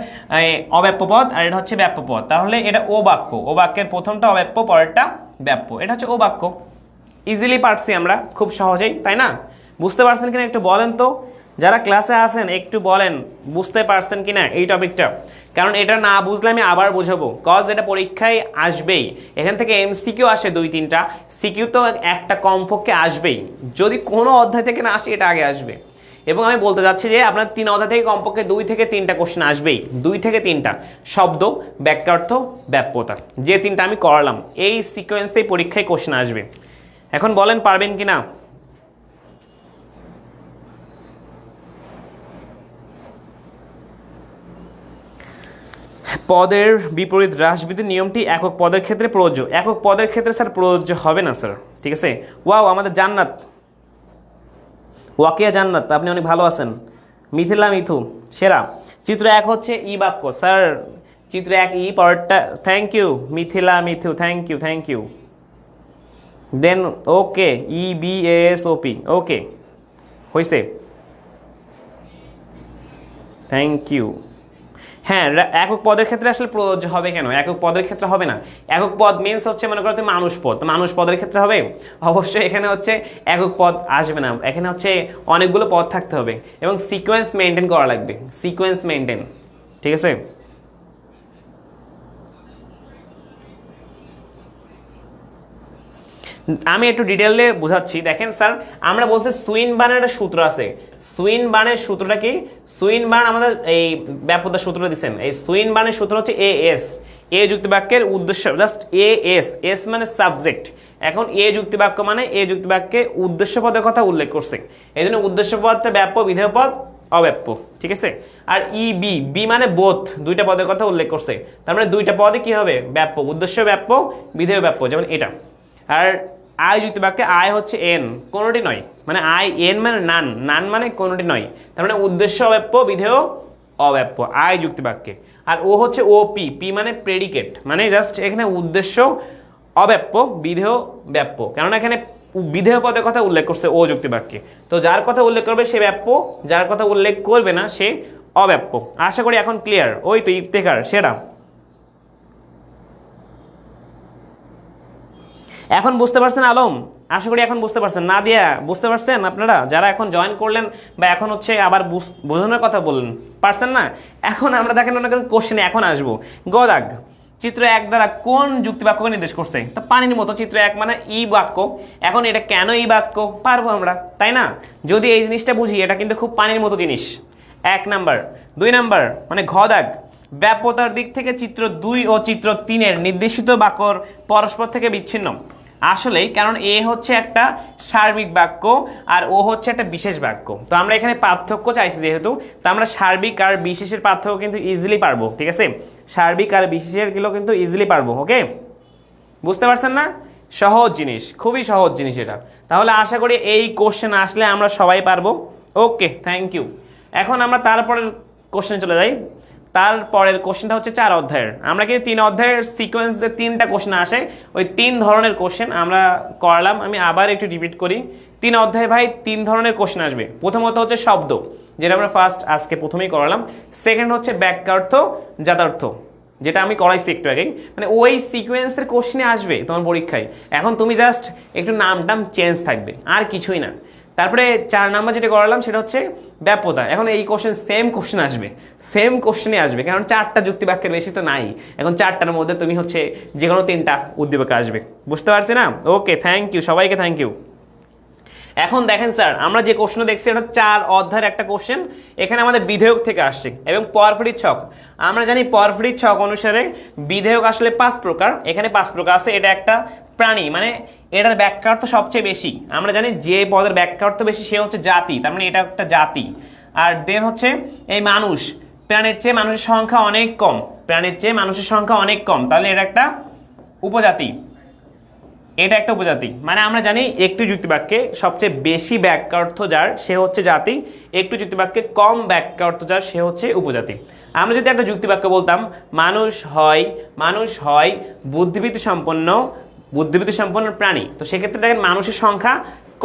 অব্যাপ্য পদ আর এটা হচ্ছে ব্যাপ্য পদ, তাহলে এটা ও বাক্য, ও বাক্যের প্রথমটা অব্যাপ্য পরেরটা ব্যাপ্য, এটা হচ্ছে ও বাক্য। ইজিলি পারছি আমরা খুব সহজেই, তাই না? বুঝতে পারছেন কিনা একটু বলেন তো, যারা ক্লাসে আছেন একটু বলেন বুঝতে পারছেন কিনা এই টপিকটা, কারণ এটা না বুঝলে আমি আবার বোঝাবো, কজ এটা পরীক্ষায় আসবেই, এখান থেকে MCQ আসে 2-3টা, সিকিউ তো একটা কমপক্ষে আসবেই, যদি কোনো অধ্যায় থেকে না আসে এটা আগে আসবে। এবং আমি বলতে যাচ্ছি যে আপনার 3 অধ্যায় থেকে কমপক্ষে 2 থেকে 3টা কোশ্চেন আসবেই, 2 থেকে 3টা শব্দ, বাক্যার্থ, ব্যাপ্যতা, যে 3টা আমি করালাম এই সিকোয়েন্সেই পরীক্ষায় কোশ্চেন আসবে। এখন বলেন পারবেন কিনা? পদের বিপরীত হ্রাসবৃদ্ধির নিয়মটি একক পদের ক্ষেত্রে প্রযোজ্য, একক পদের ক্ষেত্রে স্যার প্রযোজ্য হবে না স্যার, ঠিক আছে? ওয়াও, আমাদের জান্নাত, ওয়াকিয়া জান্নাত, আপনি অনেক ভালো আছেন। মিথিলা মিথু সেরা। চিত্র 1 হচ্ছে ই বাক্য স্যার, চিত্র 1 ই, পরেরটা thank you Mithila Mithu, thank you. Then okay EBASOP, okay হয়েছে, থ্যাংক ইউ। হ্যাঁ, একক পদের ক্ষেত্রে আসলে প্রযোজ্য হবে কেন? একক পদের ক্ষেত্রে হবে না, একক পদ মিনস হচ্ছে মনে করো মানুষ পদ, মানুষ পদের ক্ষেত্রে হবে অবশ্যই, এখানে হচ্ছে একক পদ আসবে না, এখানে হচ্ছে অনেকগুলো পদ থাকতে হবে এবং সিকোয়েন্স মেনটেন করা লাগবে, সিকোয়েন্স মেনটেন, ঠিক আছে? আমি একটু ডিটেইলে বোঝাচ্ছি, দেখেন স্যার আমরা বলছি সুইনবার্নের একটা সূত্র আছে, সুইনবার্নের সূত্রটা কি? সুইনবার্ন আমাদের এই ব্যাপ্যতার সূত্র দিচ্ছেন, এই সুইনবার্নের সূত্র হচ্ছে AS, এ যুক্তি বাক্যের উদ্দেশ্য, জাস্ট এস মানে সাবজেক্ট। এখন এ যুক্তি বাক্য মানে এ যুক্তি বাক্যে উদ্দেশ্য পদের কথা উল্লেখ করছে, এই জন্য উদ্দেশ্য পদটা ব্যাপ্য, বিধেয় পদ অব্যাপ্য, ঠিক আছে? আর বি মানে বোথ, দুইটা পদের কথা উল্লেখ করছে, তার মানে দুইটা পদে কি হবে? ব্যাপ্য, উদ্দেশ্য ব্যাপ্য, বিধেয় ব্যাপ্য, যেমন এটা। আর আই যুক্তি বাক্যে আই হচ্ছে এন, কোনোটি নয়, মানে IN মানে নান মানে কোনোটি নয়, তার মানে উদ্দেশ্য অব্যাপ্য, বিধেয় অব্যাপ্য আই যুক্তি বাক্যে। আর ও হচ্ছে OP, পি মানে প্রেডিকেট, মানে জাস্ট এখানে উদ্দেশ্য অব্যাপ্য, বিধেয় ব্যাপ্য, কেননা এখানে বিধেয় পদের কথা উল্লেখ করছে ও যুক্তি বাক্যে। তো যার কথা উল্লেখ করবে সে ব্যাপ্য, যার কথা উল্লেখ করবে না সে অব্যাপ্য। আশা করি এখন ক্লিয়ার। ওই তো ইফতেখার সেরা, এখন বুঝতে পারছেন আলম? আশা করি এখন বুঝতে পারছেন। না দিয়া বুঝতে পারছেন আপনারা যারা এখন জয়েন করলেন বা এখন হচ্ছে আবার বোঝানোর কথা বললেন, পারছেন না? এখন আমরা দেখেন অনেক কোশ্চেনে এখন আসবো। গদাগ চিত্র 1 দ্বারা কোন যুক্তি বাক্যকে নির্দেশ করছে? তো পানির মতো চিত্র 1 মানে ই বাক্য। এখন এটা কেন ই বাক্য পারবো আমরা, তাই না? যদি এই জিনিসটা বুঝি, এটা কিন্তু খুব পানির মতো জিনিস। 1 নাম্বার। 2 নাম্বার মানে ঘদাগ ব্যাপ্যতার দিক থেকে চিত্র 2 ও চিত্র 3-এর নির্দেশিত বাক্যর পরস্পর থেকে বিচ্ছিন্ন। আসলেই, কারণ এ হচ্ছে একটা সার্বিক বাক্য আর ও হচ্ছে একটা বিশেষ বাক্য। তো আমরা এখানে পার্থক্য চাইছি যেহেতু, তো আমরা সার্বিক আর বিশেষের পার্থক্য কিন্তু ইজিলি পারবো, ঠিক আছে? সার্বিক আর বিশেষের গুলো কিন্তু ইজিলি পারবো। ওকে, বুঝতে পারছেন না? সহজ জিনিস, খুবই সহজ জিনিস এটা। তাহলে আশা করি এই কোশ্চেন আসলে আমরা সবাই পারবো। ওকে, থ্যাংক ইউ। এখন আমরা তারপরের কোশ্চেনে চলে যাই। তারপরের কোশ্চেনটা হচ্ছে 4 অধ্যায়ের। আমরা কিন্তু 3 অধ্যায়ের সিকোয়েন্স যে 3টা কোশ্চেন আসে, ওই 3 ধরনের কোশ্চেন আমরা করলাম। আমি আবার একটু রিপিট করি। 3 অধ্যায়ে ভাই 3 ধরনের কোশ্চেন আসবে। প্রথমত হচ্ছে শব্দ, যেটা আমরা ফার্স্ট আজকে প্রথমেই করালাম। সেকেন্ড হচ্ছে বাক্যার্থ, যাতার্থ, যেটা আমি করাইছি একটু আগেই। মানে ওই সিকোয়েন্সের কোশ্চেনে আসবে তোমার পরীক্ষায়। এখন তুমি জাস্ট একটু নামটাম চেঞ্জ থাকবে, আর কিছুই না। তারপরে 4 নাম্বার যেটা করালাম সেটা হচ্ছে ব্যাপ্যতা। এখন এই কোশ্চেন সেম কোশ্চেন আসবে, সেম কোশ্চেনই আসবে, কারণ 4টা যুক্তি বাক্যের বেশি তো নাই। এখন 4টার মধ্যে তুমি হচ্ছে যে কোনো 3টা উদ্দীপক আসবে। বুঝতে পারছি না? ওকে, থ্যাংক ইউ সবাইকে, থ্যাংক ইউ। এখন দেখেন স্যার, আমরা যে কোশ্চেন দেখছি এটা 4 অধ্যায়ের একটা কোশ্চেন। এখানে আমাদের বিধেয়ক থেকে আসছে এবং পরফরির ছক। আমরা জানি পরফরির ছক অনুসারে বিধেয়ক আসলে 5 প্রকার। এখানে 5 প্রকার আছে। এটা একটা প্রাণী, মানে এটার ব্যাখ্যার্থ সবচেয়ে বেশি। আমরা জানি যে পদের ব্যাখ্যার্থ বেশি সে হচ্ছে জাতি, তার মানে এটা একটা জাতি। আর দেন হচ্ছে এই মানুষ, প্রাণীর চেয়ে মানুষের সংখ্যা অনেক কম, প্রাণীর চেয়ে মানুষের সংখ্যা অনেক কম, তাহলে এটা একটা উপজাতি। এটা একটা উপজাতি। মানে আমরা জানি একটি যুক্তিবাক্যে সবচেয়ে বেশি বাক্যার্থ যার সে হচ্ছে জাতি, একটু যুক্তিবাক্যে কম বাক্যার্থ যার সে হচ্ছে উপজাতি। আমরা যদি একটা যুক্তিবাক্য বলতাম মানুষ হয় বুদ্ধিবৃত্তি সম্পন্ন প্রাণী, তো সেক্ষেত্রে দেখেন মানুষের সংখ্যা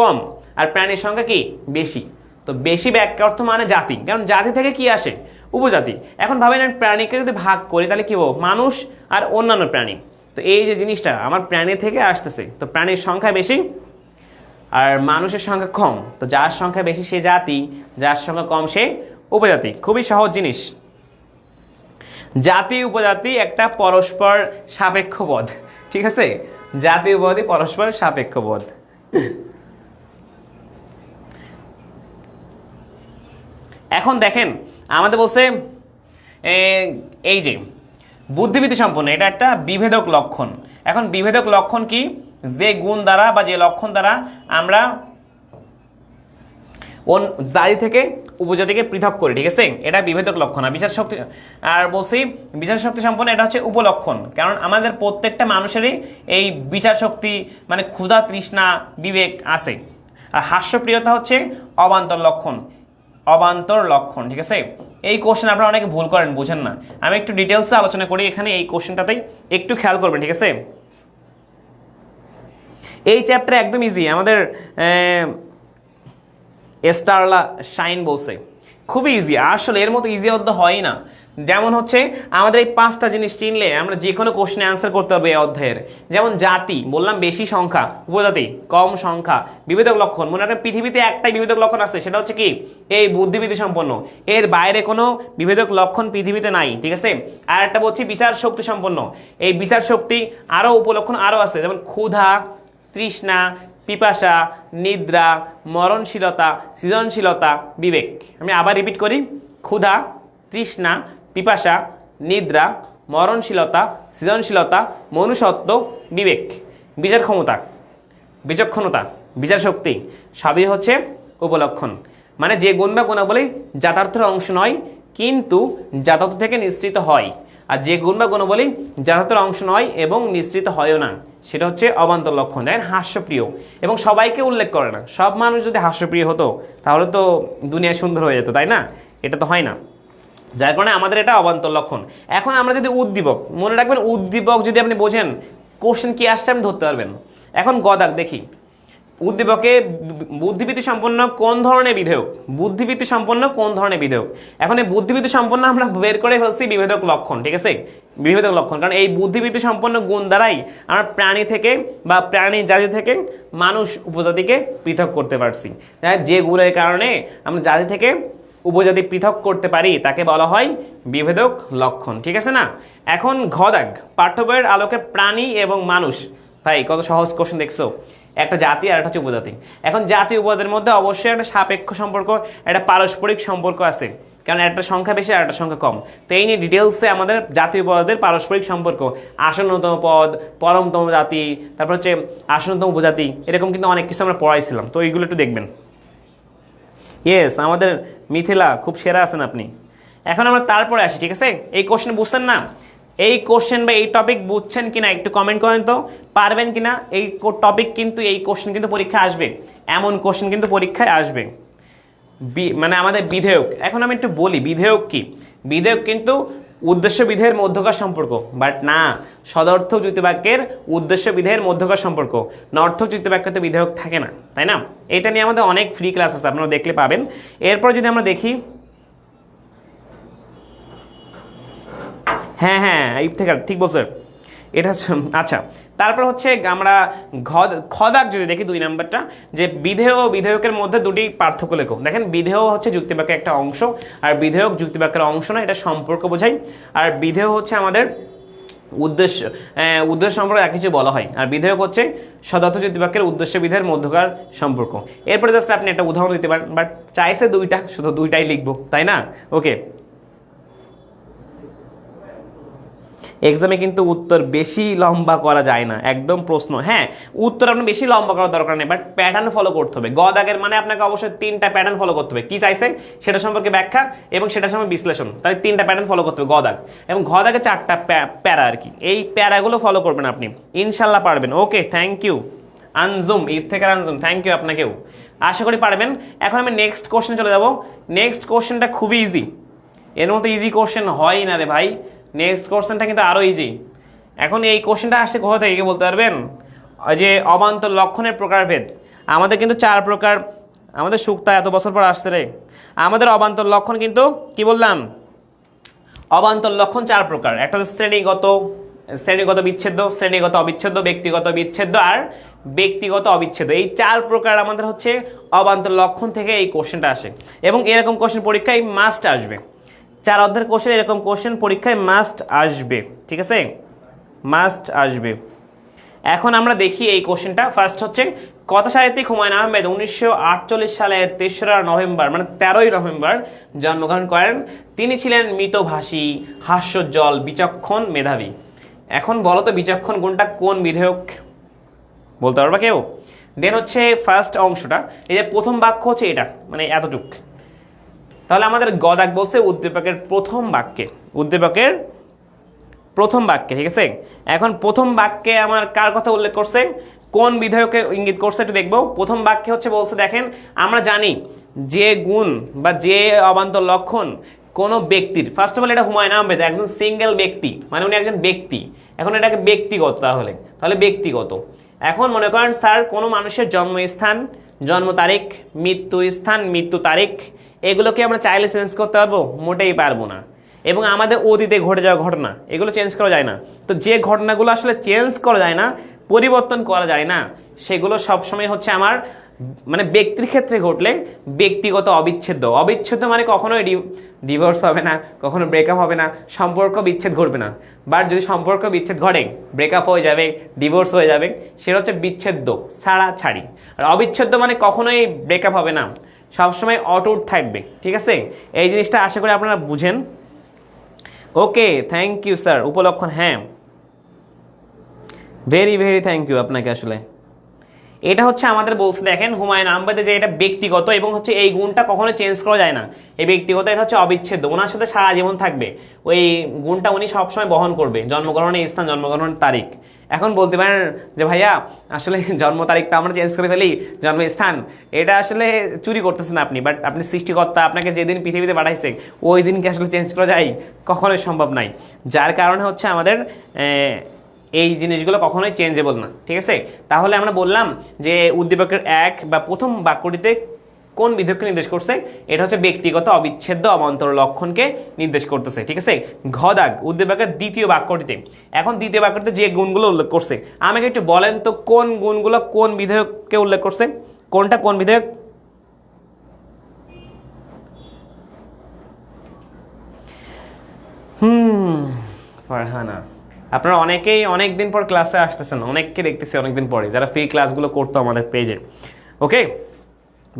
কম আর প্রাণীর সংখ্যা কি বেশি। তো বেশি বাক্যার্থ মানে জাতি, কারণ জাতি থেকে কি আসে? উপজাতি। এখন ভাবেন প্রাণীকে যদি ভাগ করি তাহলে কি হবো? মানুষ আর অন্যান্য প্রাণী। তো এই যে জিনিসটা আমার প্রাণী থেকে আসতেছে, তো প্রাণীর সংখ্যা বেশি আর মানুষের সংখ্যা কম, তো যার সংখ্যা বেশি সে জাতি, যার সংখ্যা কম সে উপজাতি। খুবই সহজ জিনিস। জাতি উপজাতি একটা পরস্পর সাপেক্ষ পদ, ঠিক আছে? জাতি উপজাতি পরস্পর সাপেক্ষ পদ। এখন দেখেন আমাদের বলছে এই যে বুদ্ধিবৃত্তি সম্পন্ন, এটা একটা বিভেদক লক্ষণ। এখন বিভেদক লক্ষণ কি? যে গুণ দ্বারা বা যে লক্ষণ দ্বারা আমরা জাতি থেকে উপজাতিকে পৃথক করি, ঠিক আছে? এটা বিভেদক লক্ষণ। আর বিচার শক্তি, আর বলছি বিচার শক্তি সম্পন্ন, এটা হচ্ছে উপলক্ষণ। কারণ আমাদের প্রত্যেকটা মানুষেরই এই বিচার শক্তি, মানে ক্ষুধা, তৃষ্ণা, বিবেক আছে। আর হাস্যপ্রিয়তা হচ্ছে অবান্তর লক্ষণ, ঠিক আছে? এই কোশ্চেন আপনারা অনেকে ভুল করেন, বুঝেন না। আমি একটু ডিটেলসে আলোচনা করি এখানে, এই কোশ্চেনটাতেই একটু খেয়াল করবেন, ঠিক আছে? এই চ্যাপ্টার একদম ইজি। আমাদের স্টারলা শাইন বলছে খুবই ইজি। আসলে এর মতো ইজি অধ্যায় হয় না। যেমন হচ্ছে আমাদের এই 5টা জিনিস চিনলে আমরা যে কোনো কোশ্চেনে অ্যান্সার করতে হবে এই অধ্যায়ের। যেমন জাতি বললাম বেশি সংখ্যা, উপজাতি কম সংখ্যা, বিভেদক লক্ষণ। মনে রাখবেন পৃথিবীতে একটাই বিভেদক লক্ষণ আছে, সেটা হচ্ছে কি? এই বুদ্ধিবৃত্তি সম্পন্ন। এর বাইরে কোনো বিভেদক লক্ষণ পৃথিবীতে নাই, ঠিক আছে? আর একটা বলছি বিচার শক্তি সম্পন্ন। এই বিচার শক্তি আরও উপলক্ষণ আরও আছে, যেমন ক্ষুধা, তৃষ্ণা, পিপাসা, নিদ্রা, মরণশীলতা, সৃজনশীলতা, বিবেক। আমি আবার রিপিট করি: ক্ষুধা, তৃষ্ণা, পিপাসা, নিদ্রা, মরণশীলতা, সৃজনশীলতা, মনুষ্যত্ব, বিবেক। বিচার ক্ষমতা, বিচক্ষণতা, বিচার শক্তি সবই হচ্ছে উপলক্ষণ। মানে যে গুণ বা গুণাবলী যথার্থের অংশ নয় কিন্তু যথার্থ থেকে নিঃসৃত হয়, আর যে গুণ বা গুণাবলী যথার্থের অংশ নয় এবং নিঃসৃত হয়ও না, সেটা হচ্ছে অবান্তর লক্ষণ। দেখেন হাস্যপ্রিয়, এবং সবাইকে উল্লেখ করে না। সব মানুষ যদি হাস্যপ্রিয় হতো তাহলে তো দুনিয়া সুন্দর হয়ে যেত, তাই না? এটা তো হয় না, যার কারণে আমাদের এটা অবান্তর লক্ষণ। এখন আমরা যদি উদ্দীপক, মনে রাখবেন উদ্দীপক যদি আপনি বোঝেন কোশ্চেন কি আসছে আপনি ধরতে পারবেন। এখন গদাক দেখি, উদ্দীপকে বুদ্ধিবৃত্তি সম্পন্ন কোন ধরনের বিধেয়ক, বুদ্ধিবৃত্তি সম্পন্ন কোন ধরনের বিধেয়ক। এখন এই বুদ্ধিবৃত্তি সম্পন্ন আমরা বের করে ফেলছি বিভেদক লক্ষণ, ঠিক আছে, বিভেদক লক্ষণ। কারণ এই বুদ্ধিবৃত্তি সম্পন্ন গুণ দ্বারাই আমরা প্রাণী থেকে বা প্রাণী জাতি থেকে মানুষ উপজাতিকে পৃথক করতে পারছি। যে গুণের কারণে আমরা জাতি থেকে উপজাতি পৃথক করতে পারি তাকে বলা হয় বিভেদক লক্ষণ, ঠিক আছে না। এখন ঘ দাগ, পাঠ্য বইয়ের আলোকে প্রাণী এবং মানুষ, ভাই কত সহজ কোশ্চেন দেখছো, একটা জাতি আর একটা হচ্ছে উপজাতি। এখন জাতি উপজাতির মধ্যে অবশ্যই একটা সাপেক্ষ সম্পর্ক, একটা পারস্পরিক সম্পর্ক আছে, কারণ একটা সংখ্যা বেশি আর একটা সংখ্যা কম। তো এই নিয়ে ডিটেলসে আমাদের জাতি উপজাতির পারস্পরিক সম্পর্ক, আসন্নতম পদ, পরমতম জাতি, তারপর হচ্ছে আসন্নতম উপজাতি, এরকম কিন্তু অনেক কিছু আমরা পড়াইছিলাম, তো এইগুলো একটু দেখবেন। ইয়েস, আমাদের মিথিলা খুব সেরা আছেন আপনি। এখন আমরা তারপরে আসি, ঠিক আছে। এই কোশ্চেন বুঝছেন না, এই কোশ্চেন বা এই টপিক বুঝছেন কিনা একটু কমেন্ট করেন তো, পারবেন কিনা। এই টপিক কিন্তু, এই কোশ্চেন কিন্তু পরীক্ষায় আসবে, এমন কোশ্চেন কিন্তু পরীক্ষায় আসবে। মানে আমাদের বিধেয়ক, এখন আমি একটু বলি বিধেয়ক কি। বিধেয়ক কিন্তু উদ্দেশ্য বিধেয়ের মধ্যকার সম্পর্ক, বাট না, সদর্থক যুক্তিবাক্যের উদ্দেশ্য বিধেয়ের মধ্যকার সম্পর্ক, নর্থক যুক্তিবাক্যে তো বিধেয়ক থাকে না, তাই না। এটা নিয়ে আমাদের অনেক ফ্রি ক্লাস আছে, আপনারা দেখলে পাবেন। এরপর যদি আমরা দেখি, হ্যাঁ হ্যাঁ ইফতেখার ঠিক বলছে, এটা আচ্ছা। তারপর হচ্ছে আমরা খদাক যদি দেখি 2 নাম্বারটা, যে বিধেয় ও বিধেয়কের মধ্যে দুটি পার্থক্য লেখো। দেখেন বিধেয় হচ্ছে যুক্তিবাক্যের একটা অংশ, আর বিধেয়ক যুক্তিবাক্যের অংশ না, এটা সম্পর্ক বোঝায়। আর বিধেয় হচ্ছে আমাদের উদ্দেশ্য, উদ্দেশ্য সম্পর্কে এক কিছু বলা হয়, আর বিধেয়ক হচ্ছে সদর্থ যুক্তিবাক্যের উদ্দেশ্য বিধেয়ের মধ্যকার সম্পর্ক। এরপরে জাস্ট আপনি একটা উদাহরণ দিতে পারেন, বাট চাইছে দুইটা, শুধু দুইটাই লিখবো, তাই না। ওকে, এক্সামে কিন্তু উত্তর বেশি লম্বা করা যায় না, একদম প্রশ্ন, হ্যাঁ উত্তর আপনার বেশি লম্বা করার দরকার নেই, বাট প্যাটার্ন ফলো করতে হবে। গ দাগের মানে আপনাকে অবশ্যই 3টা প্যাটার্ন ফলো করতে হবে, কি চাইছেন সেটা সম্পর্কে ব্যাখ্যা এবং সেটা সম্পর্কে বিশ্লেষণ, তাই 3টা প্যাটার্ন ফলো করতে হবে গ দাগ। এবং ঘ দাগে 4টা প্যারা আর কি, এই প্যারাগুলো ফলো করবেন আপনি, ইনশাল্লাহ পারবেন। ওকে, থ্যাংক ইউ আনজুম, ঈদ থেকে আনজুম, থ্যাংক ইউ আপনাকেও, আশা করি পারবেন। এখন আমি নেক্সট কোশ্চেন চলে যাব। নেক্সট কোশ্চেনটা খুবই ইজি, এর মতো ইজি কোশ্চেন হয় না রে ভাই। নেক্সট কোশ্চেনটা কিন্তু আরও ইজি। এখন এই কোশ্চেনটা আসছে কোথা থেকে বলতে পারবেন, যে অবান্তর লক্ষণের প্রকারভেদ। আমাদের কিন্তু 4 প্রকার, আমাদের সুক্তা এত বছর পর আসছে রে। আমাদের অবান্তর লক্ষণ কিন্তু কি বললাম, অবান্তর লক্ষণ 4 প্রকার। একটা হচ্ছে শ্রেণীগত বিচ্ছেদ্য, শ্রেণীগত অবিচ্ছেদ্য, ব্যক্তিগত বিচ্ছেদ্য আর ব্যক্তিগত অবিচ্ছেদ্য। এই 4 প্রকার আমাদের হচ্ছে অবান্তর লক্ষণ থেকে এই কোশ্চেনটা আসে, এবং এরকম কোশ্চেন পরীক্ষায় মাস্ট আসবে। 4 অধ্যায়ের কোশ্চেন এরকম কোশ্চেন পরীক্ষায় মাস্ট আসবে, ঠিক আছে, মাস্ট আসবে। এখন আমরা দেখি এই কোশ্চেনটা। ফার্স্ট হচ্ছে, কথা সাহিত্যিক হুমায়ুন আহমেদ 1948 সালের 3রা নভেম্বর, মানে 13ই নভেম্বর জন্মগ্রহণ করেন। তিনি ছিলেন মিতভাষী, হাস্যোজ্জ্বল, বিচক্ষণ, মেধাবী। এখন বলো তো বিচক্ষণ গুণটা কোন বিধেয়ক, বলতে পারবা কেউ? দেন হচ্ছে ফার্স্ট অংশটা, এই যে প্রথম বাক্য হচ্ছে এটা, মানে এতটুক। তাহলে আমাদের গদাক বলছে উদ্দীপকের প্রথম বাক্যে, উদ্দীপকের প্রথম বাক্যে, ঠিক আছে। এখন প্রথম বাক্যে আমার কার কথা উল্লেখ করছে, কোন বিধেয়কে ইঙ্গিত করছে একটু দেখবো। প্রথম বাক্যে হচ্ছে বলছে, দেখেন আমরা জানি যে গুণ বা যে অবান্তর লক্ষণ কোনো ব্যক্তির, ফার্স্ট অফ অল এটা হুমায়ুন আহমেদ একজন সিঙ্গেল ব্যক্তি, মানে উনি একজন ব্যক্তি। এখন এটাকে ব্যক্তিগত, তাহলে ব্যক্তিগত। এখন মনে করেন স্যার কোনো মানুষের জন্মস্থান, জন্ম তারিখ, মৃত্যু স্থান, মৃত্যু তারিখ, এগুলোকে আমরা চাইলে চেঞ্জ করতে পারবো? মোটেই পারবো না। এবং আমাদের অতীতে ঘটে যাওয়া ঘটনা, এগুলো চেঞ্জ করা যায় না। তো যে ঘটনাগুলো আসলে চেঞ্জ করা যায় না, পরিবর্তন করা যায় না, সেগুলো সবসময় হচ্ছে আমার মানে ব্যক্তির ক্ষেত্রে ঘটলে ব্যক্তিগত অবিচ্ছেদ্য। অবিচ্ছেদ্য মানে কখনোই ডিভোর্স হবে না, কখনো ব্রেকআপ হবে না, সম্পর্ক বিচ্ছেদ ঘটবে না। বাট যদি সম্পর্ক বিচ্ছেদ ঘটে, ব্রেকআপ হয়ে যাবে, ডিভোর্স হয়ে যাবে, সেটা হচ্ছে বিচ্ছেদ্য, ছাড়াছাড়ি। আর অবিচ্ছেদ্য মানে কখনোই ব্রেকআপ হবে না, সবসময় অটুট থাকবে, ঠিক আছে। এই জিনিসটা আশা করি আপনারা বুঝেন। ওকে, থ্যাংক ইউ স্যার, উপলক্ষণ, হ্যাঁ ভেরি ভেরি থ্যাংক ইউ আপনাকে। আসলে এটা হচ্ছে আমাদের বলছে, দেখেন হুমায়ুন আহমেদের যে এটা ব্যক্তিগত, এবং হচ্ছে এই গুণটা কখনো চেঞ্জ করা যায় না, এই ব্যক্তিগত, এটা হচ্ছে অবিচ্ছেদ্য, ওনার সাথে সারা জীবন থাকবে ওই গুণটা, উনি সবসময় বহন করবে। জন্মগ্রহণের স্থান, জন্মগ্রহণের তারিখ। এখন বলতে পারেন যে ভাইয়া আসলে জন্ম তারিখটা আমরা চেঞ্জ করে ফেলি, জন্মস্থান এটা আসলে চুরি করতেছেন আপনি, বাট আপনি সৃষ্টিকর্তা, আপনাকে যেদিন পৃথিবীতে পাঠাইছে ওই দিনকে আসলে চেঞ্জ করা যায়? কখনোই সম্ভব নাই। যার কারণে হচ্ছে আমাদের এই জিনিসগুলো কখনোই চেঞ্জেবল না, ঠিক আছে। তাহলে আমরা বললাম যে উদ্দীপকের এক বা প্রথম বাক্যটিতে কোন বিধেয়ককে নির্দেশ করছে, এটা হচ্ছে ব্যক্তিগত অবিচ্ছেদ্য অবান্তর লক্ষণকে নির্দেশ করতেছে, ঠিক আছে। ঘ দাগ উদ্দীপকের দ্বিতীয় বাক্যটিতে, এখন দ্বিতীয় বাক্যটিতে যে গুণগুলো উল্লেখ করছে আমাকে একটু বলেন তো কোন গুণগুলো কোন বিধেয়ককে উল্লেখ করছে, কোনটা কোন বিধেয়ক? ফারহানা, আপনারা অনেকেই অনেক দিন পর ক্লাসে আসতেছেন, অনেককে দেখতেছি অনেকদিন পরে যারা ফ্রি ক্লাসগুলো করতো আমাদের পেজে, ওকে।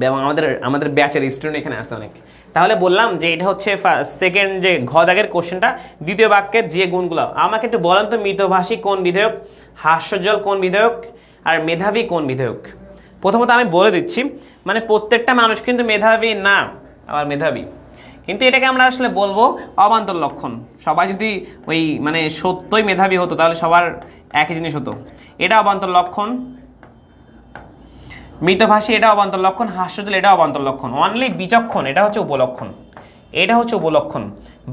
এবং আমাদের ব্যাচের স্টুডেন্ট এখানে আসতে অনেক। তাহলে বললাম যে এটা হচ্ছে সেকেন্ড যে ঘ দাগের কোশ্চেনটা, দ্বিতীয় বাক্যের যে গুণগুলো আমাকে একটু বলেন তো মিতভাষী কোন বিধেয়ক, হাস্যজ্জ্বল কোন বিধেয়ক, আর মেধাবী কোন বিধেয়ক। প্রথমত আমি বলে দিচ্ছি, মানে প্রত্যেকটা মানুষ কিন্তু মেধাবী না, আবার মেধাবী, কিন্তু এটাকে আমরা আসলে বলবো অবান্তর লক্ষণ। সবাই যদি ওই মানে সত্যই মেধাবী হতো তাহলে সবার একই জিনিস হতো। এটা অবান্তর লক্ষণ, মৃতভাষী এটা অবান্তর লক্ষণ, হাস্যজ্জ্বল এটা অবান্তর লক্ষণ। অনলি বিচক্ষণ এটা হচ্ছে উপলক্ষণ, এটা হচ্ছে উপলক্ষণ।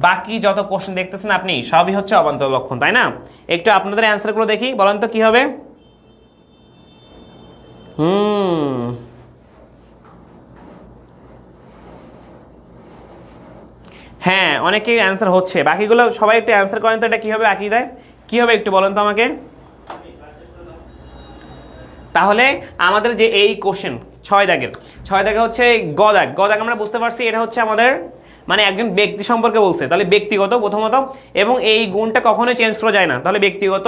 বাকি যত কোশ্চেন দেখতেছেন আপনি সবই হচ্ছে অবান্তর লক্ষণ, তাই না? একটু আপনাদের অ্যান্সারগুলো দেখি, বলেন তো কি হবে। হ্যাঁ, অনেকেই অ্যান্সার হচ্ছে, বাকিগুলো সবাই একটু অ্যান্সার করেন তো, এটা কি হবে, বাকি দেয় কি হবে একটু বলেন তো আমাকে। তাহলে আমাদের যে এই কোশ্চেন ছয় দাগে হচ্ছে গ দাগ আমরা বুঝতে পারছি এটা হচ্ছে আমাদের মানে একজন ব্যক্তি সম্পর্কে বলছে, তাহলে ব্যক্তিগত প্রথমত, এবং এই গুণটা কখনোই চেঞ্জ করা যায় না, তাহলে ব্যক্তিগত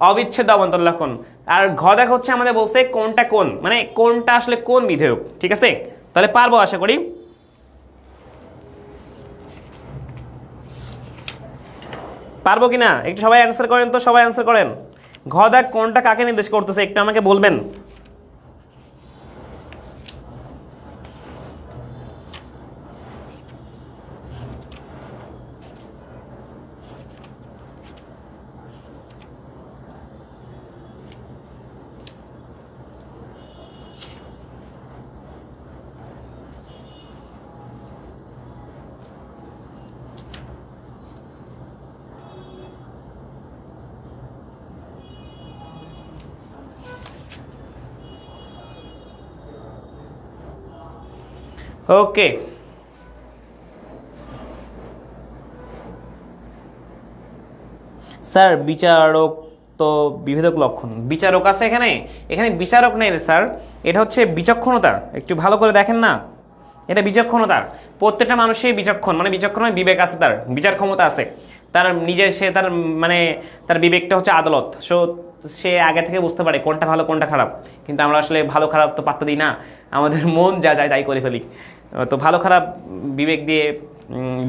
অবিচ্ছেদ্য অবান্তর লক্ষণ। আর ঘ দাগ হচ্ছে আমাদের বলছে কোনটা কোন, মানে কোনটা আসলে কোন বিধেয়ক, ঠিক আছে। তাহলে পারবো আশা করি। পারবো কিনা একটু সবাই অ্যান্সার করেন তো, সবাই অ্যান্সার করেন। ঘ দাগ কোনটা কাকে নির্দেশ করতেছে একটু আমাকে বলবেন। ওকে, স্যার বিচারক তো বিভেদক লক্ষণ, বিচারক আছে এখানে, এখানে বিচারক নেই রে স্যার, এটা হচ্ছে বিচক্ষণতা, একটু ভালো করে দেখেন না, এটা বিচক্ষণতা। প্রত্যেকটা মানুষই বিচক্ষণ, মানে বিচক্ষণ বিবেক আছে, তার বিচার ক্ষমতা আছে, তার নিজের সে তার মানে তার বিবেকটা হচ্ছে আদালত, সে আগে থেকে বুঝতে পারে কোনটা ভালো কোনটা খারাপ। কিন্তু আমরা আসলে ভালো খারাপ তো পাত্তা দিই না, আমাদের মন যা যায় তাই করে ফেলি। তো ভালো খারাপ বিবেক দিয়ে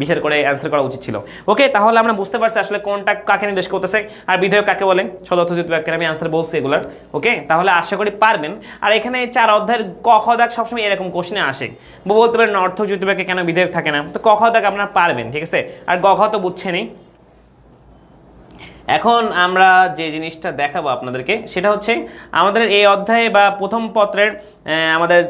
বিচার করে অ্যান্সার করা উচিত ছিল। ওকে, তাহলে আমরা বুঝতে পারছি আসলে কোনটা কাকে নির্দেশ করতেছে আর বিধেয়ক কাকে বলে, সদর্থযুক্ত বাক্যের আমি অ্যান্সার বলছি এগুলার। ওকে, তাহলে আশা করি পারবেন। আর এখানে 4 অধ্যায়ের ক খ দাগ সবসময় এরকম কোশ্চেনে আসে, বলতে পারেন অর্থযুক্ত বাক্যে কেন বিধেয়ক থাকে না, তো ক খ দাগ আপনারা পারবেন, ঠিক আছে। আর গ খ তো বুঝছেনই। এখন আমরা যে জিনিসটা দেখাবো আপনাদেরকে সেটা হচ্ছে আমাদের এই অধ্যায়ে বা প্রথম পত্রের আমাদের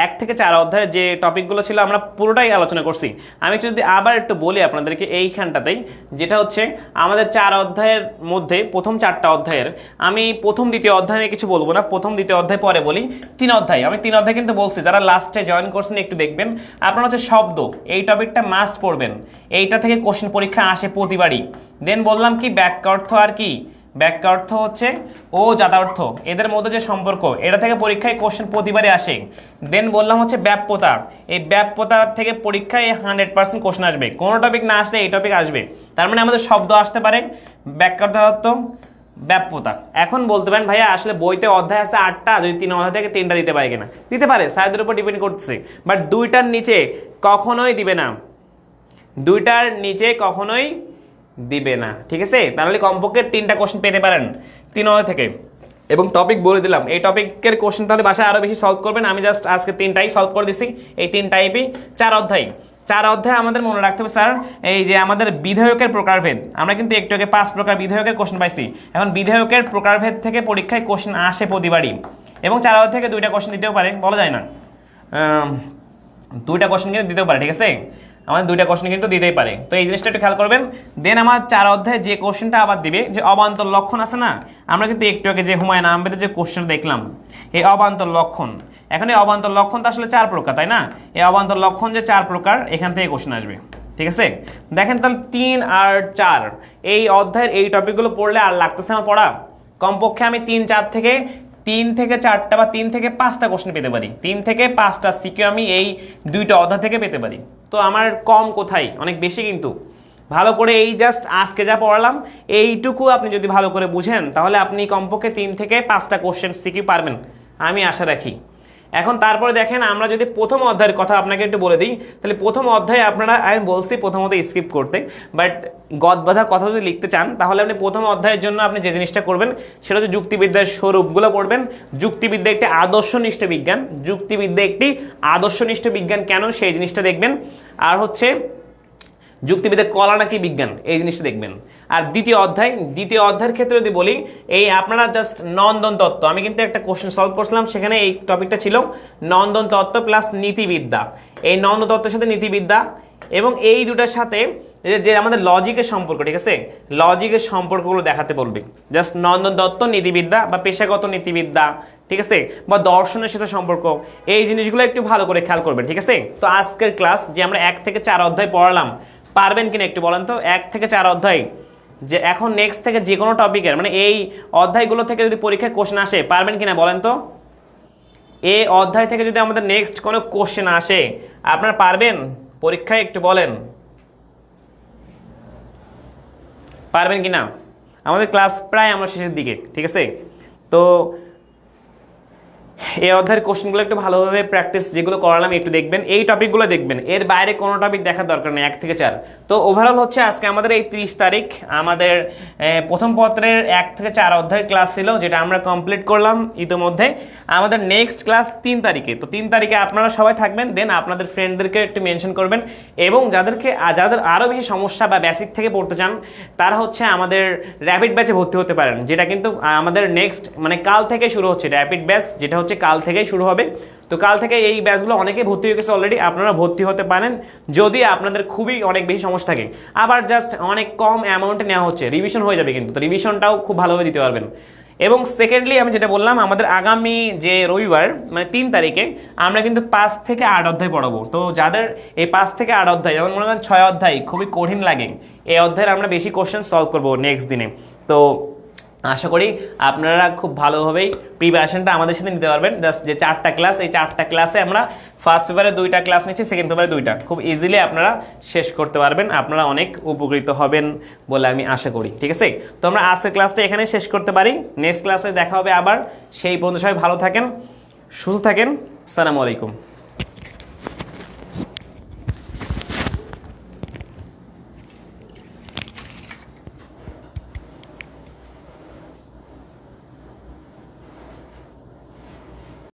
1 থেকে 4 অধ্যায়ের যে টপিকগুলো ছিল আমরা পুরোটাই আলোচনা করছি। আমি যদি আবার একটু বলি আপনাদেরকে এইখানটাতেই, যেটা হচ্ছে আমাদের 4 অধ্যায়ের মধ্যে প্রথম 4টা অধ্যায়ের আমি প্রথম দ্বিতীয় অধ্যায় নিয়ে কিছু বলবো না, প্রথম দ্বিতীয় অধ্যায় পরে বলি। 3 অধ্যায়, আমি 3 অধ্যায় কিন্তু বলছি, যারা লাস্টে জয়েন করছেন একটু দেখবেন। আপনারা হচ্ছে শব্দ, এই টপিকটা মাস্ট পড়বেন, এইটা থেকে কোশ্চেন পরীক্ষা আসে প্রতিবারই। দেন বললাম কি ব্যাক্যার্থ, আর কি ব্যাক্যার্থ হচ্ছে ও জাতার্থ, এদের মধ্যে যে সম্পর্ক, এটা থেকে পরীক্ষায় কোশ্চেন প্রতিবারই আসে। দেন বললাম হচ্ছে ব্যাপ্যতা, এই ব্যাপ্যতা থেকে পরীক্ষায় 100% কোশ্চেন আসবে, কোনো টপিক না আসলে এই টপিক আসবে। তার মানে আমাদের শব্দ আসতে পারে, ব্যাক্যার্থ, ব্যাপ্যতা। এখন বলতে পারেন ভাইয়া আসলে বইতে অধ্যায় আছে 8টা, যদি 3 অধ্যায় থেকে 3টা দিতে পারে কিনা, দিতে পারে, স্যারদের উপর ডিপেন্ড করতেছে, বাট 2টার নিচে কখনোই দিবে না, 2টার নিচে কখনোই দিবে না, ঠিক আছে। তাহলে কমপক্ষে 3টা কোশ্চেন পেতে পারেন 3 অধ্যায় থেকে। এবং টপিক বলে দিলাম, এই টপিকের কোশ্চেন তাহলে বাসায় আরও বেশি সলভ করবেন, আমি জাস্ট আজকে 3টাই সলভ করে দিছি। এই 3 টাইপই 4 অধ্যায়। 4 অধ্যায় আমাদের মনে রাখতে হবে স্যার, এই যে আমাদের বিধেয়কের প্রকারভেদ, আমরা কিন্তু একটু আগে 5 প্রকার বিধেয়কের কোশ্চেন পাইছি। এখন বিধেয়কের প্রকারভেদ থেকে পরীক্ষায় কোশ্চেন আসে প্রতিবারই, এবং 4 অধ্যায় থেকে 2টা কোশ্চেন দিতেও পারে, বলা যায় না, 2টা কোশ্চেন কিন্তু দিতেও পারে, ঠিক আছে। আমাদের দুইটা কোশ্চেন কিন্তু দিতেই পারে, তো এই জিনিসটা একটু খেয়াল করবেন। দেন আমার 4 অধ্যায়ে যে কোশ্চেনটা আবার দিবে যে অবান্তর লক্ষণ আছে না, আমরা কিন্তু একটু আগে যে হুমায়ুন আহমেদের যে কোশ্চেন দেখলাম এই অবান্তর লক্ষণ, এখন এই অবান্তর লক্ষণ তো আসলে 4 প্রকার তাই না, এই অবান্তর লক্ষণ যে 4 প্রকার এখান থেকে কোশ্চেন আসবে, ঠিক আছে। দেখেন তাহলে 3 আর 4 এই অধ্যায়ের এই টপিকগুলো পড়লে আর লাগতেছে আমার পড়া, কমপক্ষে আমি 3 থেকে 4টা বা 3 থেকে 5টা কোশ্চেন পেতে পারি, 3 থেকে 5টা সিকিউ আমি এই দুইটা অধ্যায় থেকে পেতে পারি। তো আমার কম কোথায়, অনেক বেশি কিন্তু। ভালো করে এই জাস্ট আজকে যা পড়ালাম এইটুকু আপনি যদি ভালো করে বুঝেন তাহলে আপনি কমপক্ষে 3 থেকে 5টা কোশ্চেন সিকিউ পারবেন, আমি আশা রাখি। এখন তারপরে দেখেন আমরা যদি প্রথম অধ্যায়ের কথা আপনাকে একটু বলে দিই, তাহলে প্রথম অধ্যায়ে আপনারা, আমি বলছি প্রথমত স্কিপ করতে, বাট গদবাঁধা কথা যদি লিখতে চান তাহলে আপনি প্রথম অধ্যায়ের জন্য আপনি যে জিনিসটা করবেন সেটা হচ্ছে যুক্তিবিদ্যার স্বরূপগুলো পড়বেন। যুক্তিবিদ্যা একটি আদর্শনিষ্ঠ বিজ্ঞান, যুক্তিবিদ্যা একটি আদর্শনিষ্ঠ বিজ্ঞান কেন সেই জিনিসটা দেখবেন, আর হচ্ছে যুক্তিবিদ্যা কলা নাকি বিজ্ঞান এই জিনিসটা দেখবেন। আর দ্বিতীয় অধ্যায়ের ক্ষেত্রে যদি বলি, এই আপনারা জাস্ট নন্দন তত্ত্ব, আমি কিন্তু একটা কোশ্চেন সলভ করছিলাম সেখানে এই টপিকটা ছিল নন্দন তত্ত্ব প্লাস নীতিবিদ্যা, এই নন্দন তত্ত্বের সাথে নীতিবিদ্যা এবং এই দুটার সাথে যে আমাদের লজিকের সম্পর্ক, ঠিক আছে, লজিকের সম্পর্কগুলো দেখাতে বলবে। জাস্ট নন্দন তত্ত্ব, নীতিবিদ্যা বা পেশাগত নীতিবিদ্যা, ঠিক আছে, বা দর্শনের সাথে সম্পর্ক, এই জিনিসগুলো একটু ভালো করে খেয়াল করবেন, ঠিক আছে। তো আজকের ক্লাস যে আমরা 1 থেকে 4 অধ্যায় পড়ালাম, পারবেন কিনা একটু বলেন তো, 1 থেকে 4 অধ্যায় যে এখন নেক্সট থেকে যে কোনো টপিকের মানে এই অধ্যায়গুলো থেকে যদি পরীক্ষায় কোশ্চেন আসে পারবেন কিনা বলেন তো, এই অধ্যায় থেকে যদি আমাদের নেক্সট কোনো কোশ্চেন আসে আপনারা পারবেন পরীক্ষায়, একটু বলেন পারবেন কিনা। আমাদের ক্লাস প্রায় আমরা শেষের দিকে, ঠিক আছে। তো এই অধ্যায়ের কোশ্চেনগুলো একটু ভালোভাবে প্র্যাকটিস যেগুলো করালাম একটু দেখবেন, এই টপিকগুলো দেখবেন, এর বাইরে কোনো টপিক দেখার দরকার নেই 1 থেকে 4। তো ওভারঅল হচ্ছে আজকে আমাদের এই 30 তারিখ আমাদের প্রথম পত্রের 1 থেকে 4 অধ্যায়ের ক্লাস ছিল, যেটা আমরা কমপ্লিট করলাম ইতিমধ্যে। আমাদের নেক্সট ক্লাস 3 তারিখে, তো 3 তারিখে আপনারা সবাই থাকবেন, দেন আপনাদের ফ্রেন্ডদেরকে একটু মেনশন করবেন এবং যাদের আরও বেশি সমস্যা বা বেসিক থেকে পড়তে চান তারা হচ্ছে আমাদের র্যাপিড ব্যাচে ভর্তি হতে পারেন, যেটা কিন্তু আমাদের নেক্সট মানে কাল থেকে শুরু হচ্ছে র্যাপিড ব্যাচ, যেটা হচ্ছে কাল থেকেই শুরু হবে। তো কাল থেকে এই ব্যাচগুলো অনেকেই ভর্তি হয়ে গেছে অলরেডি, আপনারা ভর্তি হতে পারেন যদি আপনাদের খুবই অনেক বেশি সমস্যা থাকে। আবার জাস্ট অনেক কম অ্যামাউন্টে নেওয়া হচ্ছে, রিভিশন হয়ে যাবে কিন্তু, তো রিভিশনটাও খুব ভালোভাবে দিতে পারবেন। এবং সেকেন্ডলি আমি যেটা বললাম, আমাদের আগামী যে রবিবার মানে 3 তারিখে আমরা কিন্তু 5 থেকে 8 অধ্যায় পড়াবো। তো যাদের এই 5 থেকে 8 অধ্যায়, যেমন মনে করেন 6 অধ্যায় খুবই কঠিন লাগে, এই অধ্যায়ের আমরা বেশি কোশ্চেন সলভ করবো নেক্সট দিনে। তো আশা করি আপনারা খুব ভালোভাবেই প্রিপারেশনটা আমাদের সাথে নিতে পারবেন। জাস্ট যে 4টা ক্লাস, এই 4টা ক্লাসে আমরা ফার্স্ট পেপারে 2টা ক্লাস নিচ্ছি, সেকেন্ড পেপারে 2টা, খুব ইজিলি আপনারা শেষ করতে পারবেন, আপনারা অনেক উপকৃত হবেন বলে আমি আশা করি, ঠিক আছে। তো আমরা আজকের ক্লাসটা এখানে শেষ করতে পারি, নেক্সট ক্লাসে দেখা হবে আবার, সেই পর্যন্ত সবাই ভালো থাকেন, সুস্থ থাকেন, আসসালামু আলাইকুম।